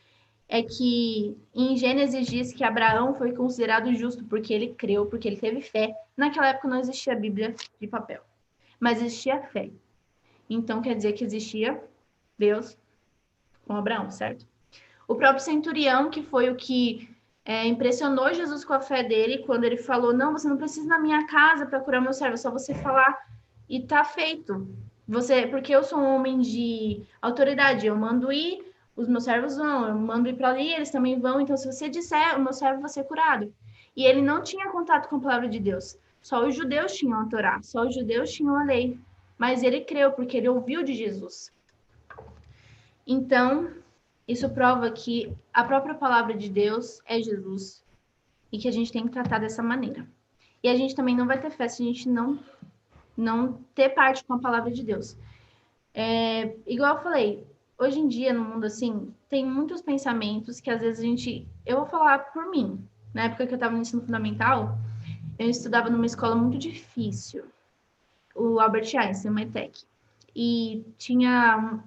É que em Gênesis diz que Abraão foi considerado justo porque ele creu, porque ele teve fé. Naquela época não existia a Bíblia de papel, mas existia fé. Então quer dizer que existia Deus com Abraão, certo? O próprio centurião, que foi o que impressionou Jesus com a fé dele, quando ele falou, não, você não precisa ir na minha casa para curar meu servo, é só você falar e tá feito. Porque eu sou um homem de autoridade, eu mando ir, os meus servos vão, eu mando ir para ali, eles também vão, então se você disser, o meu servo vai ser curado. E ele não tinha contato com a palavra de Deus, só os judeus tinham a Torá, só os judeus tinham a lei, mas ele creu porque ele ouviu de Jesus. Então, isso prova que a própria palavra de Deus é Jesus e que a gente tem que tratar dessa maneira. E a gente também não vai ter fé se a gente não ter parte com a palavra de Deus. Igual eu falei, hoje em dia, no mundo assim, tem muitos pensamentos que às vezes eu vou falar por mim. Na época que eu estava no ensino fundamental, eu estudava numa escola muito difícil, o Albert Einstein, o ETEC. E tinha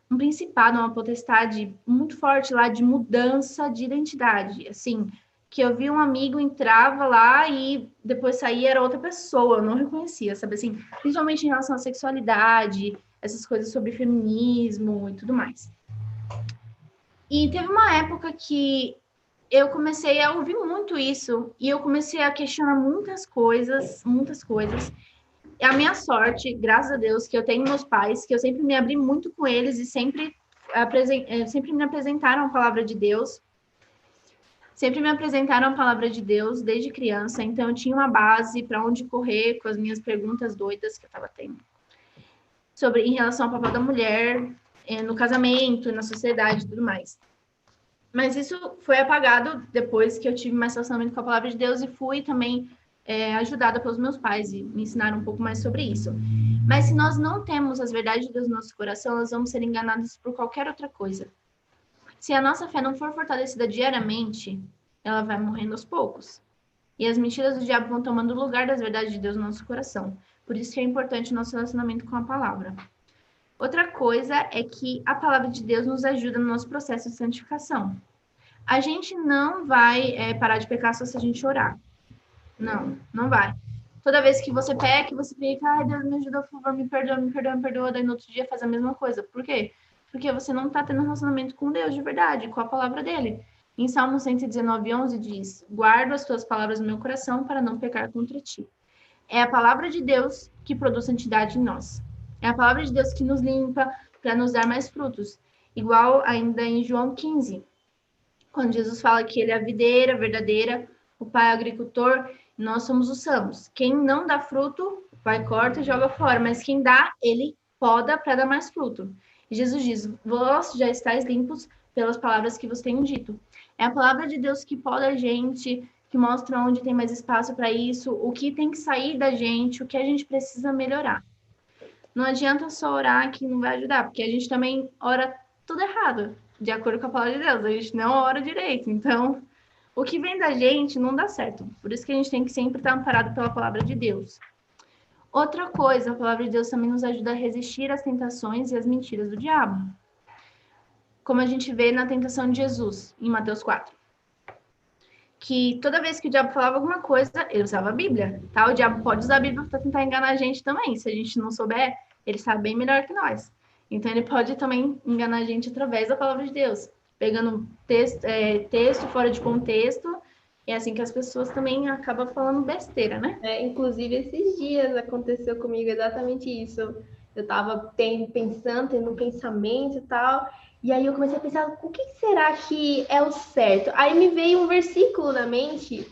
um principado, uma potestade muito forte lá de mudança de identidade, assim, que eu vi um amigo entrava lá e depois saía era outra pessoa, eu não reconhecia, sabe assim, principalmente em relação à sexualidade, essas coisas sobre feminismo e tudo mais. E teve uma época que eu comecei a ouvir muito isso e eu comecei a questionar muitas coisas. É a minha sorte, graças a Deus, que eu tenho meus pais, que eu sempre me abri muito com eles e sempre me apresentaram a palavra de Deus. Sempre me apresentaram a palavra de Deus desde criança, então eu tinha uma base para onde correr com as minhas perguntas doidas que eu estava tendo. Em relação ao papel da mulher, no casamento, na sociedade e tudo mais. Mas isso foi apagado depois que eu tive mais relacionamento com a palavra de Deus e fui também ajudada pelos meus pais e me ensinaram um pouco mais sobre isso. Mas se nós não temos as verdades de Deus no nosso coração, nós vamos ser enganados por qualquer outra coisa. Se a nossa fé não for fortalecida diariamente, ela vai morrendo aos poucos. E as mentiras do diabo vão tomando o lugar das verdades de Deus no nosso coração. Por isso que é importante o nosso relacionamento com a palavra. Outra coisa é que a palavra de Deus nos ajuda no nosso processo de santificação. A gente não vai parar de pecar só se a gente orar. Não vai. Toda vez que você peca, você fica, ai, Deus me ajuda, por favor, me perdoa, daí no outro dia faz a mesma coisa. Por quê? Porque você não está tendo um relacionamento com Deus de verdade, com a palavra dele. Em Salmo 119:11 diz, guardo as tuas palavras no meu coração para não pecar contra ti. É a palavra de Deus que produz santidade em nós. É a palavra de Deus que nos limpa para nos dar mais frutos. Igual ainda em João 15, quando Jesus fala que ele é a videira verdadeira, o pai é o agricultor, nós somos os ramos. Quem não dá fruto, o pai corta e joga fora, mas quem dá, ele poda para dar mais fruto. E Jesus diz, vós já estáis limpos pelas palavras que vos tenho dito. É a palavra de Deus que poda a gente, que mostra onde tem mais espaço para isso, o que tem que sair da gente, o que a gente precisa melhorar. Não adianta só orar que não vai ajudar, porque a gente também ora tudo errado, de acordo com a palavra de Deus. A gente não ora direito, então o que vem da gente não dá certo. Por isso que a gente tem que sempre estar amparado pela palavra de Deus. Outra coisa, a palavra de Deus também nos ajuda a resistir às tentações e às mentiras do diabo. Como a gente vê na tentação de Jesus, em Mateus 4. Que toda vez que o diabo falava alguma coisa, ele usava a Bíblia, tá? O diabo pode usar a Bíblia para tentar enganar a gente também. Se a gente não souber, ele sabe bem melhor que nós. Então, ele pode também enganar a gente através da palavra de Deus. Pegando texto fora de contexto. É assim que as pessoas também acabam falando besteira, né? Inclusive, esses dias aconteceu comigo exatamente isso. Eu estava pensando, tendo um pensamento e tal... E aí eu comecei a pensar, o que será que é o certo? Aí me veio um versículo na mente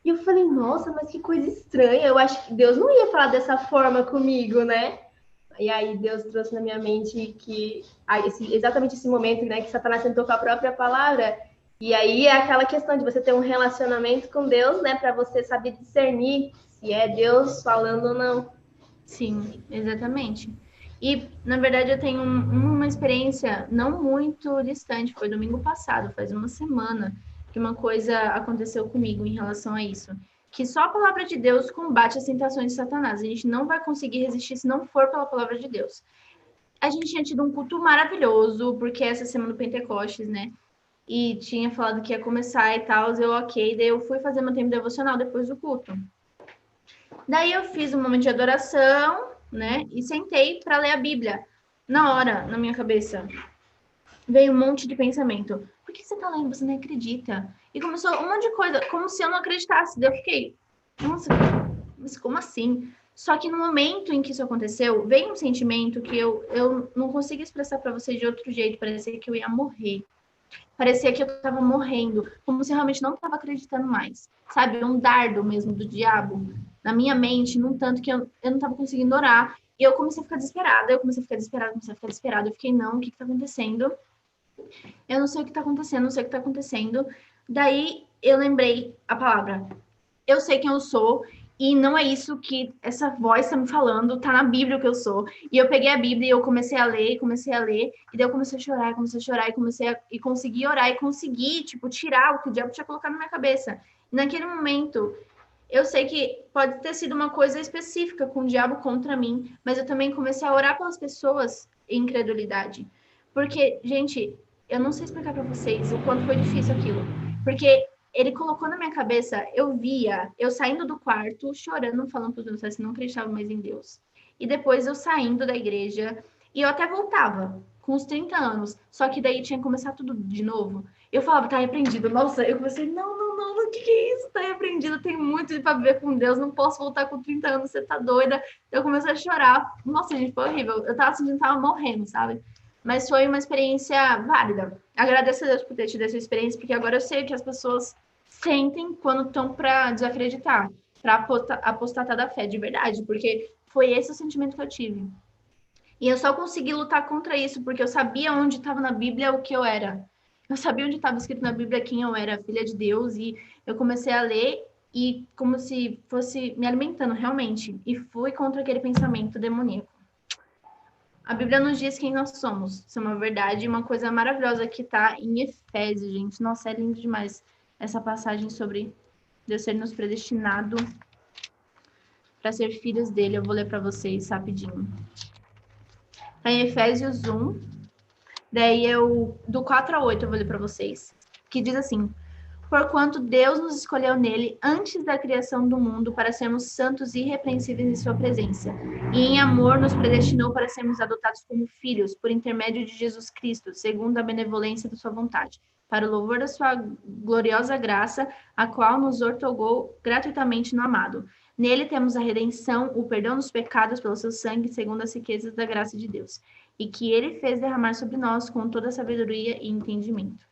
e eu falei, nossa, mas que coisa estranha. Eu acho que Deus não ia falar dessa forma comigo, né? E aí Deus trouxe na minha mente que exatamente esse momento, né, que Satanás tentou com a própria palavra. E aí é aquela questão de você ter um relacionamento com Deus, né, para você saber discernir se é Deus falando ou não. Sim, exatamente. E, na verdade, eu tenho uma experiência não muito distante, foi domingo passado, faz uma semana, que uma coisa aconteceu comigo em relação a isso. Que só a palavra de Deus combate as tentações de Satanás. A gente não vai conseguir resistir se não for pela palavra de Deus. A gente tinha tido um culto maravilhoso, porque essa semana do Pentecostes, né? E tinha falado que ia começar e tal, eu ok, daí eu fui fazer meu tempo devocional depois do culto. Daí eu fiz um momento de adoração, né? E sentei para ler a Bíblia. Na hora, na minha cabeça, veio um monte de pensamento. Por que você tá lendo? Você não acredita? E começou um monte de coisa, como se eu não acreditasse. Daí eu fiquei, nossa, mas como assim? Só que no momento em que isso aconteceu, veio um sentimento que eu não consigo expressar para vocês de outro jeito. Parecia que eu ia morrer. Parecia que eu estava morrendo, como se eu realmente não estava acreditando mais. Sabe? Um dardo mesmo do diabo na minha mente, num tanto que eu não estava conseguindo orar. E eu comecei a ficar desesperada, Eu fiquei, não, o que está acontecendo? Eu não sei o que está acontecendo, não sei o que está acontecendo. Daí eu lembrei a palavra. Eu sei quem eu sou e não é isso que essa voz está me falando, tá na Bíblia o que eu sou. E eu peguei a Bíblia e eu comecei a ler, e daí eu comecei a chorar, e consegui orar, e consegui, tipo, tirar o que o diabo tinha colocado na minha cabeça. E naquele momento, eu sei que pode ter sido uma coisa específica com o diabo contra mim, mas eu também comecei a orar pelas pessoas em incredulidade. Porque, gente, eu não sei explicar para vocês o quanto foi difícil aquilo. Porque ele colocou na minha cabeça, eu via eu saindo do quarto, chorando, falando para os meus pais que não acreditavam mais em Deus. E depois eu saindo da igreja, e eu até voltava, com os 30 anos, só que daí tinha que começar tudo de novo. Eu falava, tá repreendido. Nossa, eu comecei, não, o que é isso? Tá repreendido, tem muito para ver com Deus, não posso voltar com 30 anos, você tá doida. Eu comecei a chorar. Nossa, gente, foi horrível. Eu tava sentindo que tava morrendo, sabe? Mas foi uma experiência válida. Agradeço a Deus por ter tido essa experiência, porque agora eu sei que as pessoas sentem quando estão para desacreditar, para apostatar da fé de verdade, porque foi esse o sentimento que eu tive. E eu só consegui lutar contra isso porque eu sabia onde estava na Bíblia o que eu era. Eu sabia onde estava escrito na Bíblia quem eu era, filha de Deus, e eu comecei a ler e como se fosse me alimentando realmente, e fui contra aquele pensamento demoníaco. A Bíblia nos diz quem nós somos. Isso é uma verdade, uma coisa maravilhosa que está em Efésios, gente. Nossa, é lindo demais essa passagem sobre Deus ter nos predestinado para ser filhos dele. Eu vou ler para vocês rapidinho. Está em Efésios 1, daí do 4 a 8 eu vou ler para vocês, que diz assim: porquanto Deus nos escolheu nele antes da criação do mundo para sermos santos e irrepreensíveis em sua presença. E em amor nos predestinou para sermos adotados como filhos por intermédio de Jesus Cristo, segundo a benevolência da sua vontade, para o louvor da sua gloriosa graça, a qual nos outorgou gratuitamente no amado. Nele temos a redenção, o perdão dos pecados pelo seu sangue, segundo as riquezas da graça de Deus, e que ele fez derramar sobre nós com toda sabedoria e entendimento.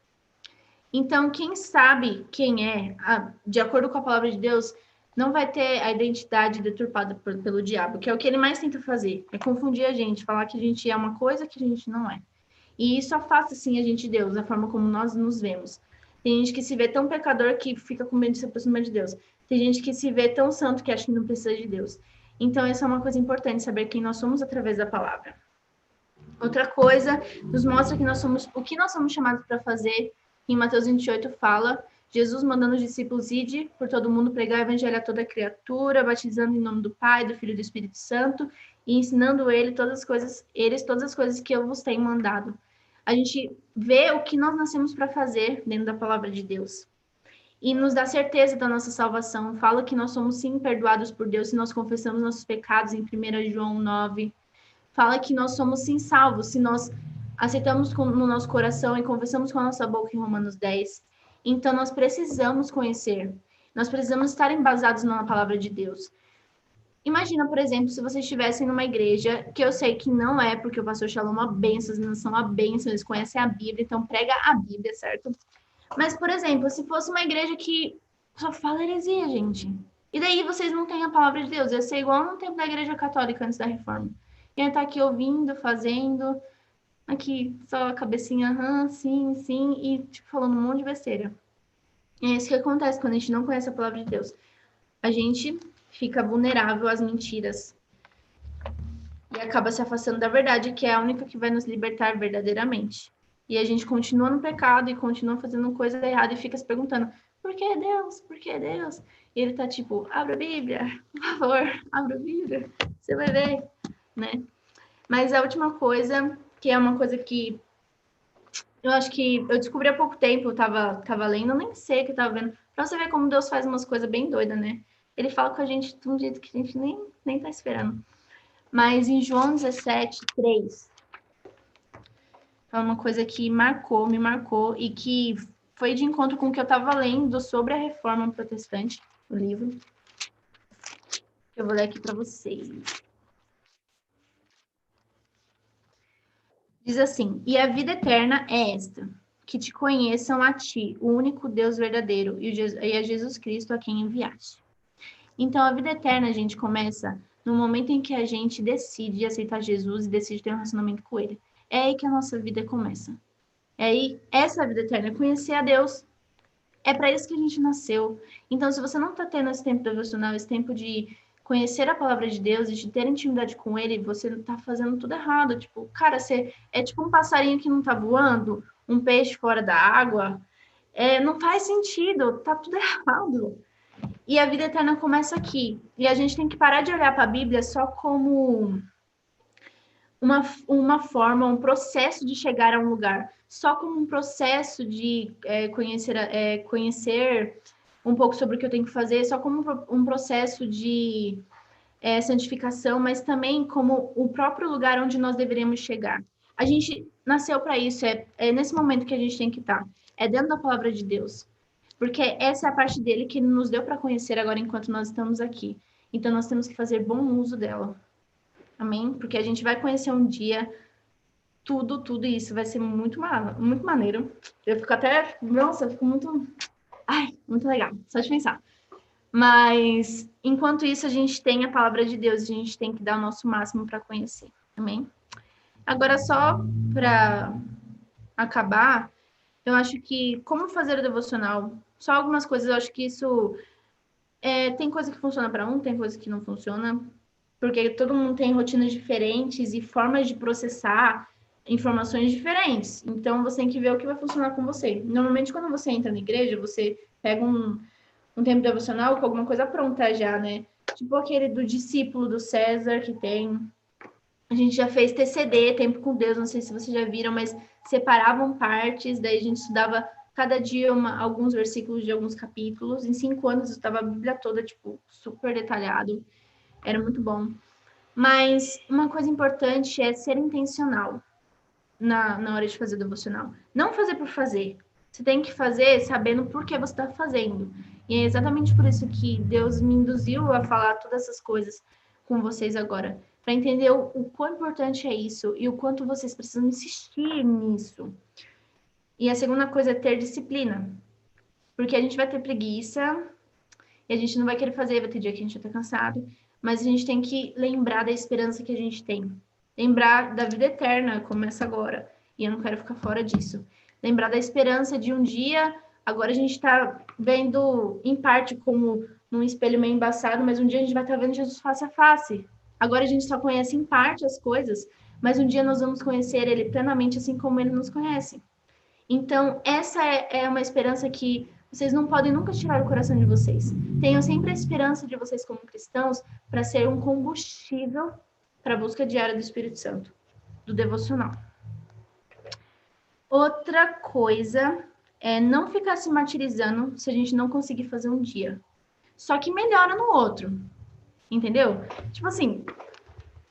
Então, quem sabe quem é, de acordo com a palavra de Deus, não vai ter a identidade deturpada pelo diabo, que é o que ele mais tenta fazer, é confundir a gente, falar que a gente é uma coisa que a gente não é. E isso afasta, sim, a gente de Deus, da forma como nós nos vemos. Tem gente que se vê tão pecador que fica com medo de se aproximar de Deus. Tem gente que se vê tão santo que acha que não precisa de Deus. Então, essa é uma coisa importante, saber quem nós somos através da palavra. Outra coisa, nos mostra que nós somos, o que nós somos chamados para fazer. Em Mateus 28 fala, Jesus mandando os discípulos ir por todo mundo, pregar o evangelho a toda criatura, batizando em nome do Pai, do Filho e do Espírito Santo, e ensinando eles todas as coisas que eu vos tenho mandado. A gente vê o que nós nascemos para fazer dentro da palavra de Deus. E nos dá certeza da nossa salvação. Fala que nós somos sim perdoados por Deus se nós confessamos nossos pecados em 1 João 9. Fala que nós somos sim salvos se nós aceitamos no nosso coração e confessamos com a nossa boca em Romanos 10. Então, nós precisamos conhecer. Nós precisamos estar embasados na palavra de Deus. Imagina, por exemplo, se vocês estivessem numa igreja, que eu sei que não é, porque o pastor Shalom é uma bênção, as meninas são uma bênção, eles conhecem a Bíblia, então prega a Bíblia, certo? Mas, por exemplo, se fosse uma igreja que só fala heresia, gente. E daí vocês não têm a palavra de Deus. Ia ser igual no tempo da igreja católica antes da reforma. Ia estar aqui ouvindo, fazendo, aqui só a cabecinha, sim, e tipo, falando um monte de besteira. É isso que acontece quando a gente não conhece a palavra de Deus. A gente fica vulnerável às mentiras. e acaba se afastando da verdade, que é a única que vai nos libertar verdadeiramente. E a gente continua no pecado e continua fazendo coisa errada e fica se perguntando: por que Deus? Por que Deus? E ele tá tipo: abre a Bíblia, por favor, abre a Bíblia, você vai ver, né? Mas a última coisa, que é uma coisa que eu acho que eu descobri há pouco tempo, eu tava lendo, eu nem sei o que eu tava vendo, pra você ver como Deus faz umas coisas bem doidas, né? Ele fala com a gente de um jeito que a gente nem tá esperando. Mas em João 17:3, é uma coisa que me marcou, e que foi de encontro com o que eu estava lendo sobre a Reforma Protestante, o livro. Eu vou ler aqui para vocês. Diz assim: e a vida eterna é esta, que te conheçam a ti, o único Deus verdadeiro, e a Jesus Cristo a quem enviaste. Então, a vida eterna, a gente começa no momento em que a gente decide aceitar Jesus e decide ter um relacionamento com ele. É aí que a nossa vida começa. É aí, essa vida eterna, é conhecer a Deus. É para isso que a gente nasceu. Então, se você não está tendo esse tempo devocional, esse tempo de conhecer a palavra de Deus e de ter intimidade com ele, você está fazendo tudo errado. Tipo, cara, você é tipo um passarinho que não está voando, um peixe fora da água. Não faz sentido, tá tudo errado. E a vida eterna começa aqui. E a gente tem que parar de olhar para a Bíblia só como uma forma, um processo de chegar a um lugar, só como um processo de conhecer um pouco sobre o que eu tenho que fazer, só como um processo de santificação, mas também como o próprio lugar onde nós deveríamos chegar. A gente nasceu para isso, é nesse momento que a gente tem que estar, é dentro da palavra de Deus, porque essa é a parte dele que ele nos deu para conhecer agora enquanto nós estamos aqui. Então nós temos que fazer bom uso dela. Amém? Porque a gente vai conhecer um dia tudo isso. Vai ser muito maneiro. Eu fico até... Nossa, eu fico muito... Ai, muito legal. Só de pensar. Mas, enquanto isso, a gente tem a palavra de Deus. A gente tem que dar o nosso máximo para conhecer. Amém? Agora, só para acabar, eu acho que como fazer o devocional, só algumas coisas, eu acho que isso... tem coisa que funciona para um, tem coisa que não funciona, porque todo mundo tem rotinas diferentes e formas de processar informações diferentes. Então, você tem que ver o que vai funcionar com você. Normalmente, quando você entra na igreja, você pega um tempo devocional com alguma coisa pronta já, né? Tipo aquele do discípulo do César, que tem... A gente já fez TCD, Tempo com Deus, não sei se vocês já viram, mas separavam partes, daí a gente estudava cada dia alguns versículos de alguns capítulos. Em 5 anos, eu estava a Bíblia toda, tipo, super detalhado. Era muito bom. Mas uma coisa importante é ser intencional na hora de fazer o devocional. Não fazer por fazer. Você tem que fazer sabendo por que você está fazendo. E é exatamente por isso que Deus me induziu a falar todas essas coisas com vocês agora. Para entender o quão importante é isso e o quanto vocês precisam insistir nisso. E a segunda coisa é ter disciplina. Porque a gente vai ter preguiça e a gente não vai querer fazer, vai ter dia que a gente vai estar cansado. Mas a gente tem que lembrar da esperança que a gente tem. Lembrar da vida eterna, começa agora. E eu não quero ficar fora disso. Lembrar da esperança de um dia... Agora a gente está vendo, em parte, como num espelho meio embaçado, mas um dia a gente vai estar vendo Jesus face a face. Agora a gente só conhece em parte as coisas, mas um dia nós vamos conhecer ele plenamente, assim como ele nos conhece. Então, essa é uma esperança que vocês não podem nunca tirar do coração de vocês. Tenham sempre a esperança de vocês como cristãos para ser um combustível para a busca diária do Espírito Santo, do devocional. Outra coisa é não ficar se martirizando se a gente não conseguir fazer um dia. Só que melhora no outro. Entendeu? Tipo assim,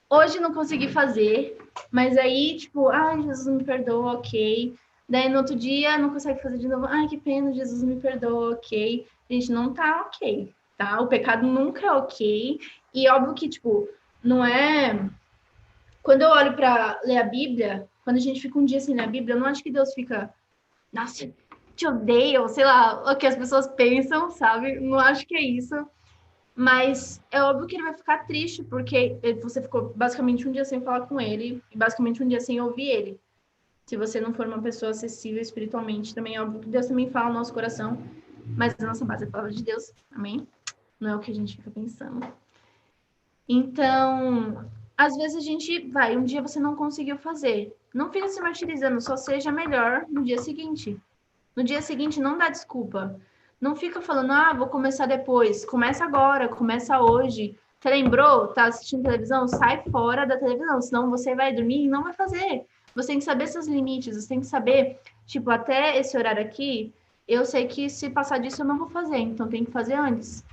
hoje não consegui fazer, mas aí, tipo, ai, Jesus me perdoa, ok. Daí no outro dia não consegue fazer de novo, ai, que pena, Jesus me perdoa, ok. Gente, não tá ok, tá? O pecado nunca é ok. E óbvio que, tipo, não é... Quando eu olho para ler a Bíblia, quando a gente fica um dia sem ler a Bíblia, eu não acho que Deus fica, nossa, te odeio, sei lá, o que as pessoas pensam, sabe? Não acho que é isso. Mas é óbvio que ele vai ficar triste, porque você ficou basicamente um dia sem falar com ele, e basicamente um dia sem ouvir ele. Se você não for uma pessoa acessível espiritualmente, também é óbvio que Deus também fala no nosso coração, mas a nossa base é a palavra de Deus, amém? Não é o que a gente fica pensando. Então, às vezes a gente vai, um dia você não conseguiu fazer. Não fica se martirizando, só seja melhor no dia seguinte. No dia seguinte, não dá desculpa. Não fica falando, vou começar depois. Começa agora, começa hoje. Você lembrou? Tá assistindo televisão? Sai fora da televisão, senão você vai dormir e não vai fazer. Você tem que saber seus limites, você tem que saber, tipo, até esse horário aqui, eu sei que se passar disso eu não vou fazer, então tem que fazer antes.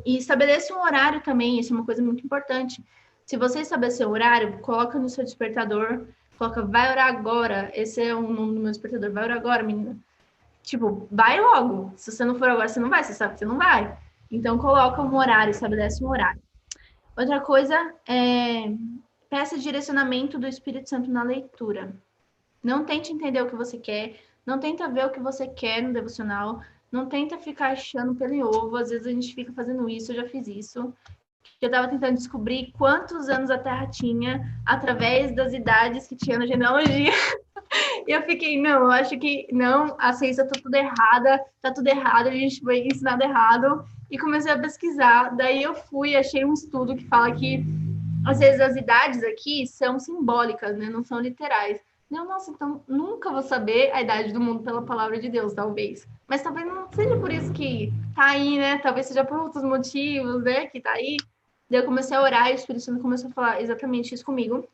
E estabelece um horário também, isso é uma coisa muito importante. Se você estabelecer um horário, coloca no seu despertador, coloca, vai orar agora. Esse é o nome do meu despertador, vai orar agora, menina. Tipo, vai logo. Se você não for agora, você não vai, você sabe que você não vai. Então, coloca um horário, estabelece um horário. Outra coisa é peça direcionamento do Espírito Santo na leitura. Não tente entender o que você quer, não tenta ver o que você quer no devocional, não tenta ficar achando pelo em ovo. Às vezes a gente fica fazendo isso, eu já fiz isso. Eu estava tentando descobrir quantos anos a Terra tinha através das idades que tinha na genealogia. E eu fiquei, não, eu acho que não, a ciência tá tudo errado, a gente foi ensinado errado. E comecei a pesquisar. Daí eu fui, achei um estudo que fala que às vezes as idades aqui são simbólicas, né? Não são literais. Não, nossa, então nunca vou saber a idade do mundo pela palavra de Deus, talvez. Mas talvez não seja por isso que tá aí, né? Talvez seja por outros motivos, né? Que tá aí. Daí eu comecei a orar e o Espírito Santo começou a falar exatamente isso comigo.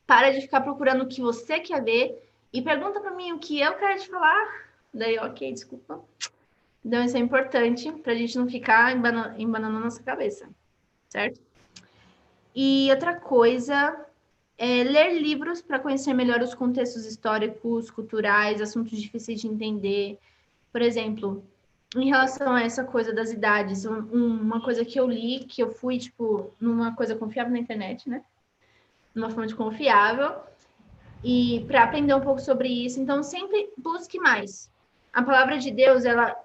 Para de ficar procurando o que você quer ver e pergunta para mim o que eu quero te falar. Daí, ok, desculpa. Então, isso é importante para a gente não ficar embanando nossa cabeça, certo? E outra coisa é ler livros para conhecer melhor os contextos históricos, culturais, assuntos difíceis de entender. Por exemplo, em relação a essa coisa das idades, uma coisa que eu li, que eu fui, tipo, numa coisa confiável na internet, né? Numa fonte confiável, e para aprender um pouco sobre isso. Então, sempre busque mais. A palavra de Deus, ela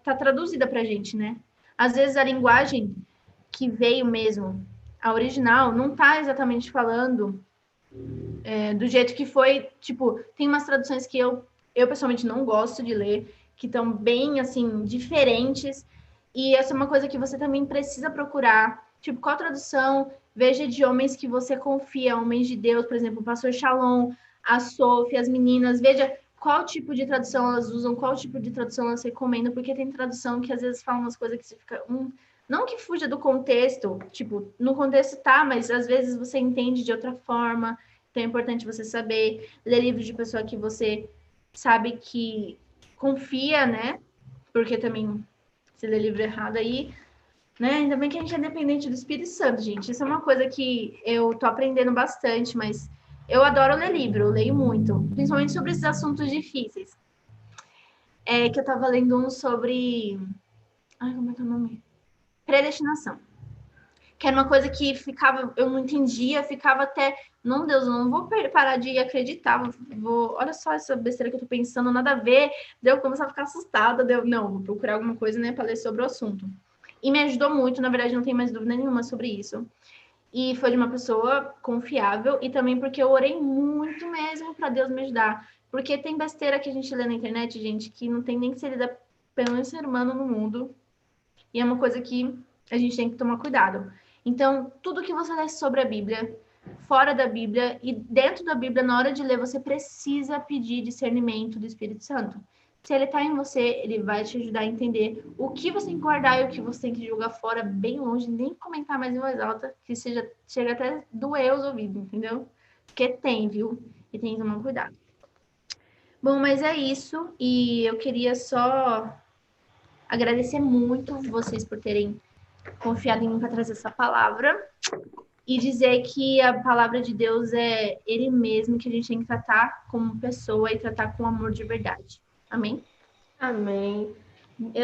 tá traduzida para a gente, né? Às vezes a linguagem que veio mesmo, a original, não tá exatamente falando do jeito que foi. Tipo, tem umas traduções que eu pessoalmente não gosto de ler, que estão bem, assim, diferentes. E essa é uma coisa que você também precisa procurar. Tipo, qual tradução? Veja de homens que você confia, homens de Deus, por exemplo, o pastor Shalom, a Sophie, as meninas. Veja qual tipo de tradução elas usam, qual tipo de tradução elas recomendam, porque tem tradução que às vezes fala umas coisas que você fica... não que fuja do contexto, tipo, no contexto tá, mas às vezes você entende de outra forma. Então é importante você saber ler livros de pessoa que você sabe que confia, né? Porque também se ler livro errado aí, né? Ainda bem que a gente é dependente do Espírito Santo, gente. Isso é uma coisa que eu tô aprendendo bastante, mas eu adoro ler livro, eu leio muito, principalmente sobre esses assuntos difíceis. Que eu tava lendo um sobre... Ai, como é que é o nome? Predestinação. Que era uma coisa que ficava, eu não entendia, ficava até, não, Deus, eu não vou parar de acreditar, olha só essa besteira que eu tô pensando, nada a ver, daí eu começar a ficar assustada, não, vou procurar alguma coisa, né, para ler sobre o assunto. E me ajudou muito, na verdade, não tenho mais dúvida nenhuma sobre isso. E foi de uma pessoa confiável, e também porque eu orei muito mesmo para Deus me ajudar. Porque tem besteira que a gente lê na internet, gente, que não tem nem que ser lida pelo ser humano no mundo. E é uma coisa que a gente tem que tomar cuidado. Então, tudo que você lê sobre a Bíblia, fora da Bíblia e dentro da Bíblia, na hora de ler, você precisa pedir discernimento do Espírito Santo. Se ele está em você, ele vai te ajudar a entender o que você tem que guardar e o que você tem que jogar fora, bem longe, nem comentar mais em voz alta, que chega até a doer os ouvidos, entendeu? Porque tem, viu? E tem que tomar cuidado. Bom, mas é isso. E eu queria só agradecer muito vocês por terem confiado em mim para trazer essa palavra e dizer que a palavra de Deus é Ele mesmo, que a gente tem que tratar como pessoa e tratar com amor de verdade. Amém? Amém.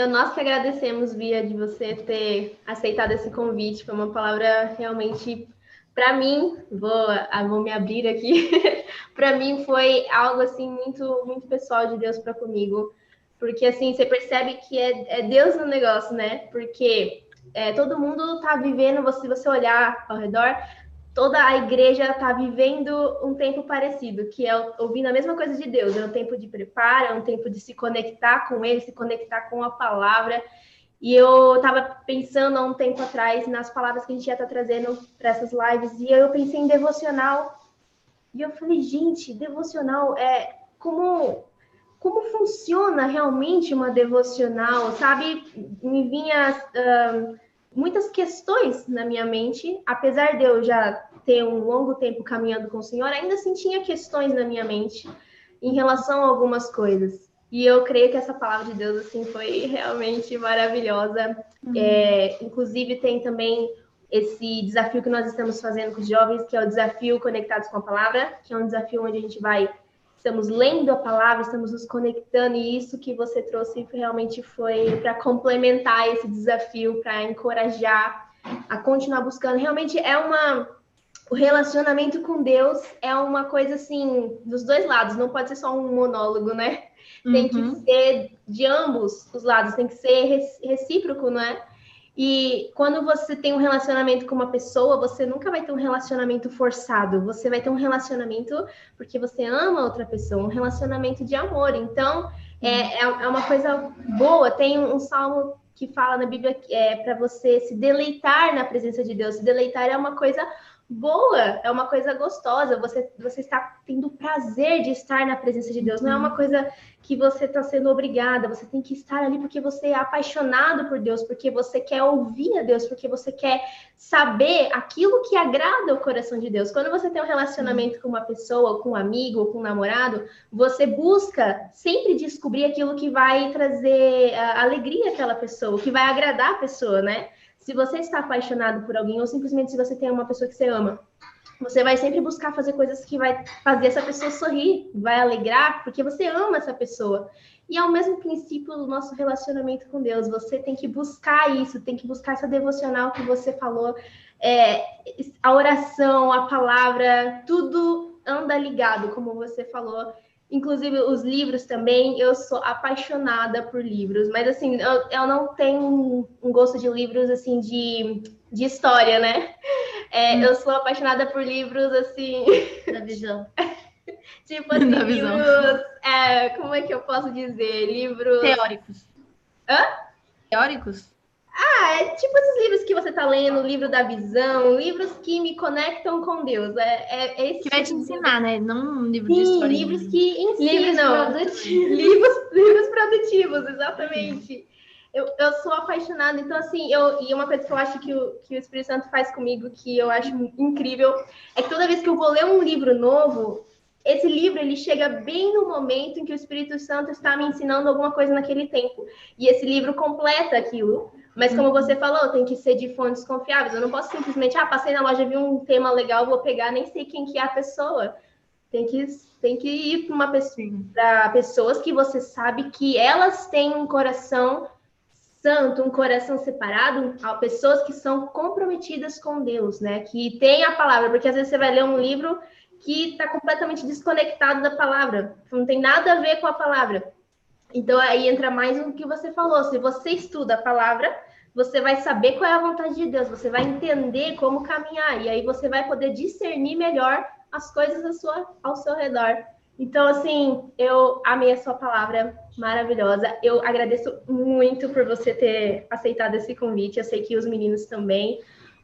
Nós que agradecemos, Bia, de você ter aceitado esse convite. Foi uma palavra realmente, para mim, vou me abrir aqui, para mim foi algo assim muito, muito pessoal de Deus para comigo. Porque assim, você percebe que é Deus no negócio, né? Porque todo mundo está vivendo, se você olhar ao redor, toda a igreja está vivendo um tempo parecido, que é ouvindo a mesma coisa de Deus. É um tempo de preparo, é um tempo de se conectar com Ele, se conectar com a palavra. E eu estava pensando há um tempo atrás nas palavras que a gente ia estar trazendo para essas lives, e eu pensei em devocional. E eu falei, gente, devocional como funciona realmente uma devocional, sabe? Me vinha muitas questões na minha mente, apesar de eu já ter um longo tempo caminhando com o Senhor, ainda assim tinha questões na minha mente em relação a algumas coisas. E eu creio que essa palavra de Deus assim foi realmente maravilhosa. Inclusive tem também esse desafio que nós estamos fazendo com os jovens, que é o desafio Conectados com a Palavra, que é um desafio onde a gente estamos lendo a palavra, estamos nos conectando, e isso que você trouxe realmente foi para complementar esse desafio, para encorajar a continuar buscando. Realmente o relacionamento com Deus é uma coisa assim, dos dois lados, não pode ser só um monólogo, né? Tem que ser de ambos os lados, tem que ser recíproco, não é? E quando você tem um relacionamento com uma pessoa, você nunca vai ter um relacionamento forçado. Você vai ter um relacionamento porque você ama outra pessoa, um relacionamento de amor. Então, é uma coisa boa. Tem um salmo que fala na Bíblia que para você se deleitar na presença de Deus. Se deleitar é uma coisa boa, é uma coisa gostosa. Você está tendo prazer de estar na presença de Deus. Não é uma coisa que você está sendo obrigada, você tem que estar ali porque você é apaixonado por Deus, porque você quer ouvir a Deus, porque você quer saber aquilo que agrada o coração de Deus. Quando você tem um relacionamento com uma pessoa, com um amigo, ou com um namorado, você busca sempre descobrir aquilo que vai trazer alegria àquela pessoa, que vai agradar a pessoa, né? Se você está apaixonado por alguém, ou simplesmente se você tem uma pessoa que você ama, você vai sempre buscar fazer coisas que vai fazer essa pessoa sorrir, vai alegrar, porque você ama essa pessoa. E é o mesmo princípio do nosso relacionamento com Deus. Você tem que buscar isso, tem que buscar essa devocional que você falou. A oração, a palavra, tudo anda ligado, como você falou. Inclusive os livros também, eu sou apaixonada por livros, mas assim, eu não tenho um gosto de livros assim de história, né? Eu sou apaixonada por livros assim. Da visão. Tipo assim, Da visão. livros. Como é que eu posso dizer? Livros. Teóricos. Hã? Teóricos? É tipo esses livros que você tá lendo, livro da visão, livros que me conectam com Deus. Esse Que vai te ensinar, né? Não um livro de Sim, história. livros que Livros ensinam. produtivos. Livros produtivos, exatamente. Eu sou apaixonada, então assim, e uma coisa que eu acho que o Espírito Santo faz comigo, que eu acho incrível, é que toda vez que eu vou ler um livro novo, esse livro ele chega bem no momento em que o Espírito Santo está me ensinando alguma coisa naquele tempo. E esse livro completa aquilo. Mas como você falou, tem que ser de fontes confiáveis. Eu não posso simplesmente, passei na loja, vi um tema legal, vou pegar, nem sei quem que é a pessoa. Tem que ir para pessoas que você sabe que elas têm um coração santo, um coração separado, a pessoas que são comprometidas com Deus, né? Que tem a palavra, porque às vezes você vai ler um livro que está completamente desconectado da palavra, não tem nada a ver com a palavra. Então aí entra mais no que você falou. Se você estuda a palavra, você vai saber qual é a vontade de Deus, você vai entender como caminhar, e aí você vai poder discernir melhor as coisas ao seu redor. Então, assim, eu amei a sua palavra, maravilhosa. Eu agradeço muito por você ter aceitado esse convite. Eu sei que os meninos também,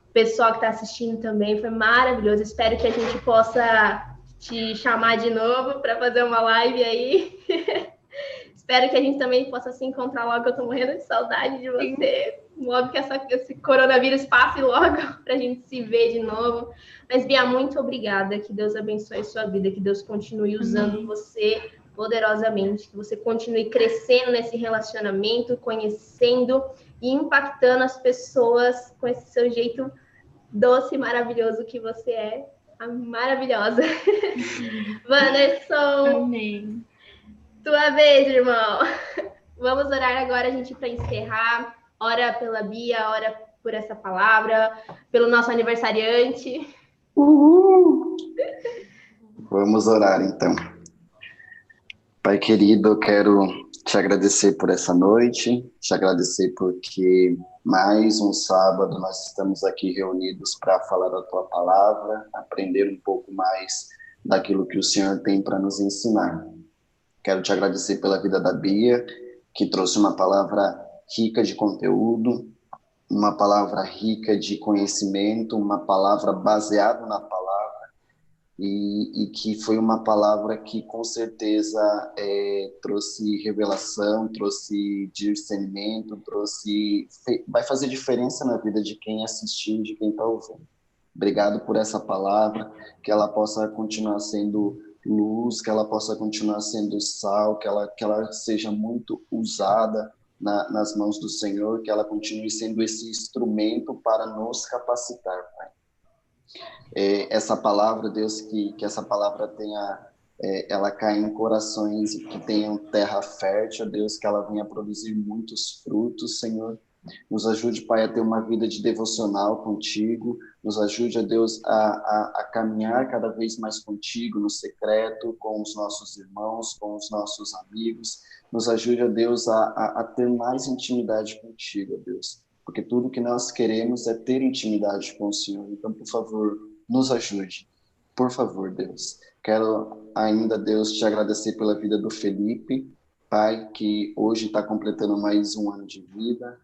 o pessoal que está assistindo também, foi maravilhoso. Espero que a gente possa te chamar de novo para fazer uma live aí. Espero que a gente também possa se encontrar logo, eu estou morrendo de saudade de você. Logo que esse coronavírus passe logo para a gente se ver de novo. Mas, Bia, muito obrigada. Que Deus abençoe a sua vida, que Deus continue usando você poderosamente, que você continue crescendo nesse relacionamento, conhecendo e impactando as pessoas com esse seu jeito doce e maravilhoso que você é. Maravilhosa. Wanderson. Amém. Tua vez, irmão. Vamos orar agora, gente, para encerrar. Ora pela Bia, ora por essa palavra, pelo nosso aniversariante. Uhul. Vamos orar, então. Pai querido, eu quero te agradecer por essa noite, te agradecer porque mais um sábado nós estamos aqui reunidos para falar da tua palavra, aprender um pouco mais daquilo que o Senhor tem para nos ensinar. Quero te agradecer pela vida da Bia, que trouxe uma palavra rica de conteúdo, uma palavra rica de conhecimento, uma palavra baseada na palavra, e que foi uma palavra que com certeza trouxe revelação, trouxe discernimento, vai fazer diferença na vida de quem assistiu, de quem está ouvindo. Obrigado por essa palavra, que ela possa continuar sendo luz, que ela possa continuar sendo sal, que ela seja muito usada nas mãos do Senhor, que ela continue sendo esse instrumento para nos capacitar, Pai. Essa palavra, Deus, que essa palavra tenha, ela caia em corações que tenham terra fértil, Deus, que ela venha produzir muitos frutos, Senhor. Nos ajude, Pai, a ter uma vida de devocional contigo, nos ajude, Deus, a caminhar cada vez mais contigo no secreto, com os nossos irmãos, com os nossos amigos, nos ajude, Deus, a ter mais intimidade contigo, Deus, porque tudo que nós queremos é ter intimidade com o Senhor. Então, por favor, nos ajude, por favor, Deus. Quero ainda, Deus, te agradecer pela vida do Felipe, Pai, que hoje está completando mais um ano de vida.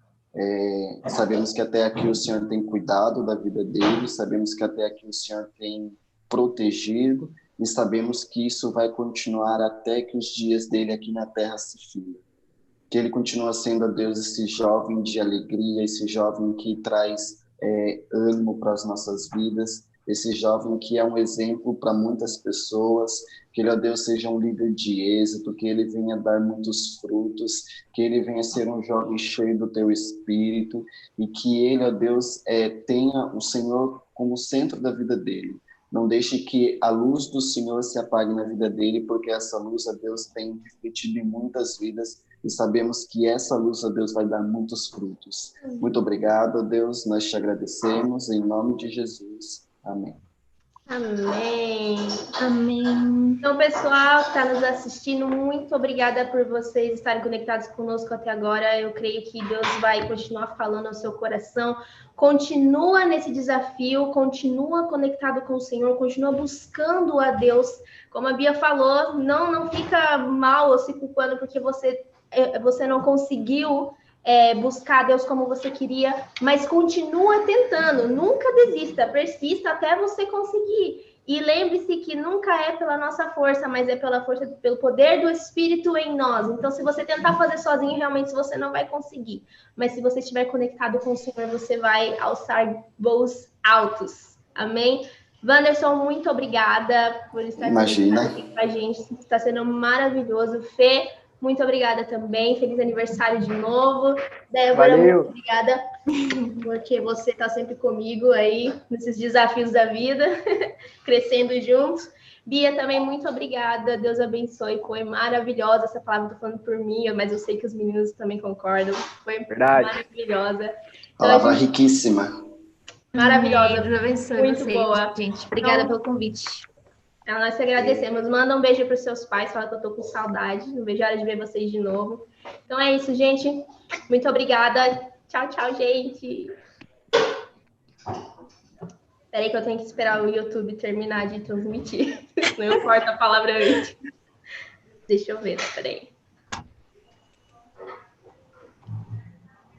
Sabemos que até aqui o Senhor tem cuidado da vida dele, sabemos que até aqui o Senhor tem protegido, e sabemos que isso vai continuar até que os dias dele aqui na terra se findem. Que ele continua sendo, a Deus, esse jovem de alegria, esse jovem que traz ânimo para as nossas vidas, esse jovem que é um exemplo para muitas pessoas, que ele, ó Deus, seja um líder de êxito, que ele venha dar muitos frutos, que ele venha ser um jovem cheio do teu Espírito, e que ele, ó Deus, tenha o Senhor como centro da vida dele. Não deixe que a luz do Senhor se apague na vida dele, porque essa luz, ó Deus, tem refletido em muitas vidas, e sabemos que essa luz, ó Deus, vai dar muitos frutos. Muito obrigado, ó Deus, nós te agradecemos, em nome de Jesus. Amém. Amém. Amém. Então, pessoal que está nos assistindo, muito obrigada por vocês estarem conectados conosco até agora. Eu creio que Deus vai continuar falando ao seu coração. Continua nesse desafio, continua conectado com o Senhor, continua buscando a Deus. Como a Bia falou, não fica mal ou se culpando porque você não conseguiu buscar Deus como você queria, mas continua tentando, nunca desista, persista até você conseguir. E lembre-se que nunca é pela nossa força, mas é pelo poder do Espírito em nós. Então, se você tentar fazer sozinho, realmente você não vai conseguir. Mas se você estiver conectado com o Senhor, você vai alçar voos altos. Amém? Wanderson, muito obrigada por estar aqui com a gente. Está sendo maravilhoso. Fê, muito obrigada também. Feliz aniversário de novo. Débora, muito obrigada, porque você está sempre comigo aí, nesses desafios da vida, crescendo juntos. Bia, também muito obrigada. Deus abençoe. Foi maravilhosa essa palavra. Estou falando por mim, mas eu sei que os meninos também concordam. Foi maravilhosa. Palavra riquíssima. Maravilhosa. Deus abençoe muito vocês, boa. Gente, obrigada pelo convite. Nós te agradecemos. Manda um beijo para os seus pais. Fala que eu tô com saudade. Não vejo a hora de ver vocês de novo. Então é isso, gente. Muito obrigada. Tchau, tchau, gente. Peraí que eu tenho que esperar o YouTube terminar de transmitir. Não importa a palavra antes. Deixa eu ver, peraí.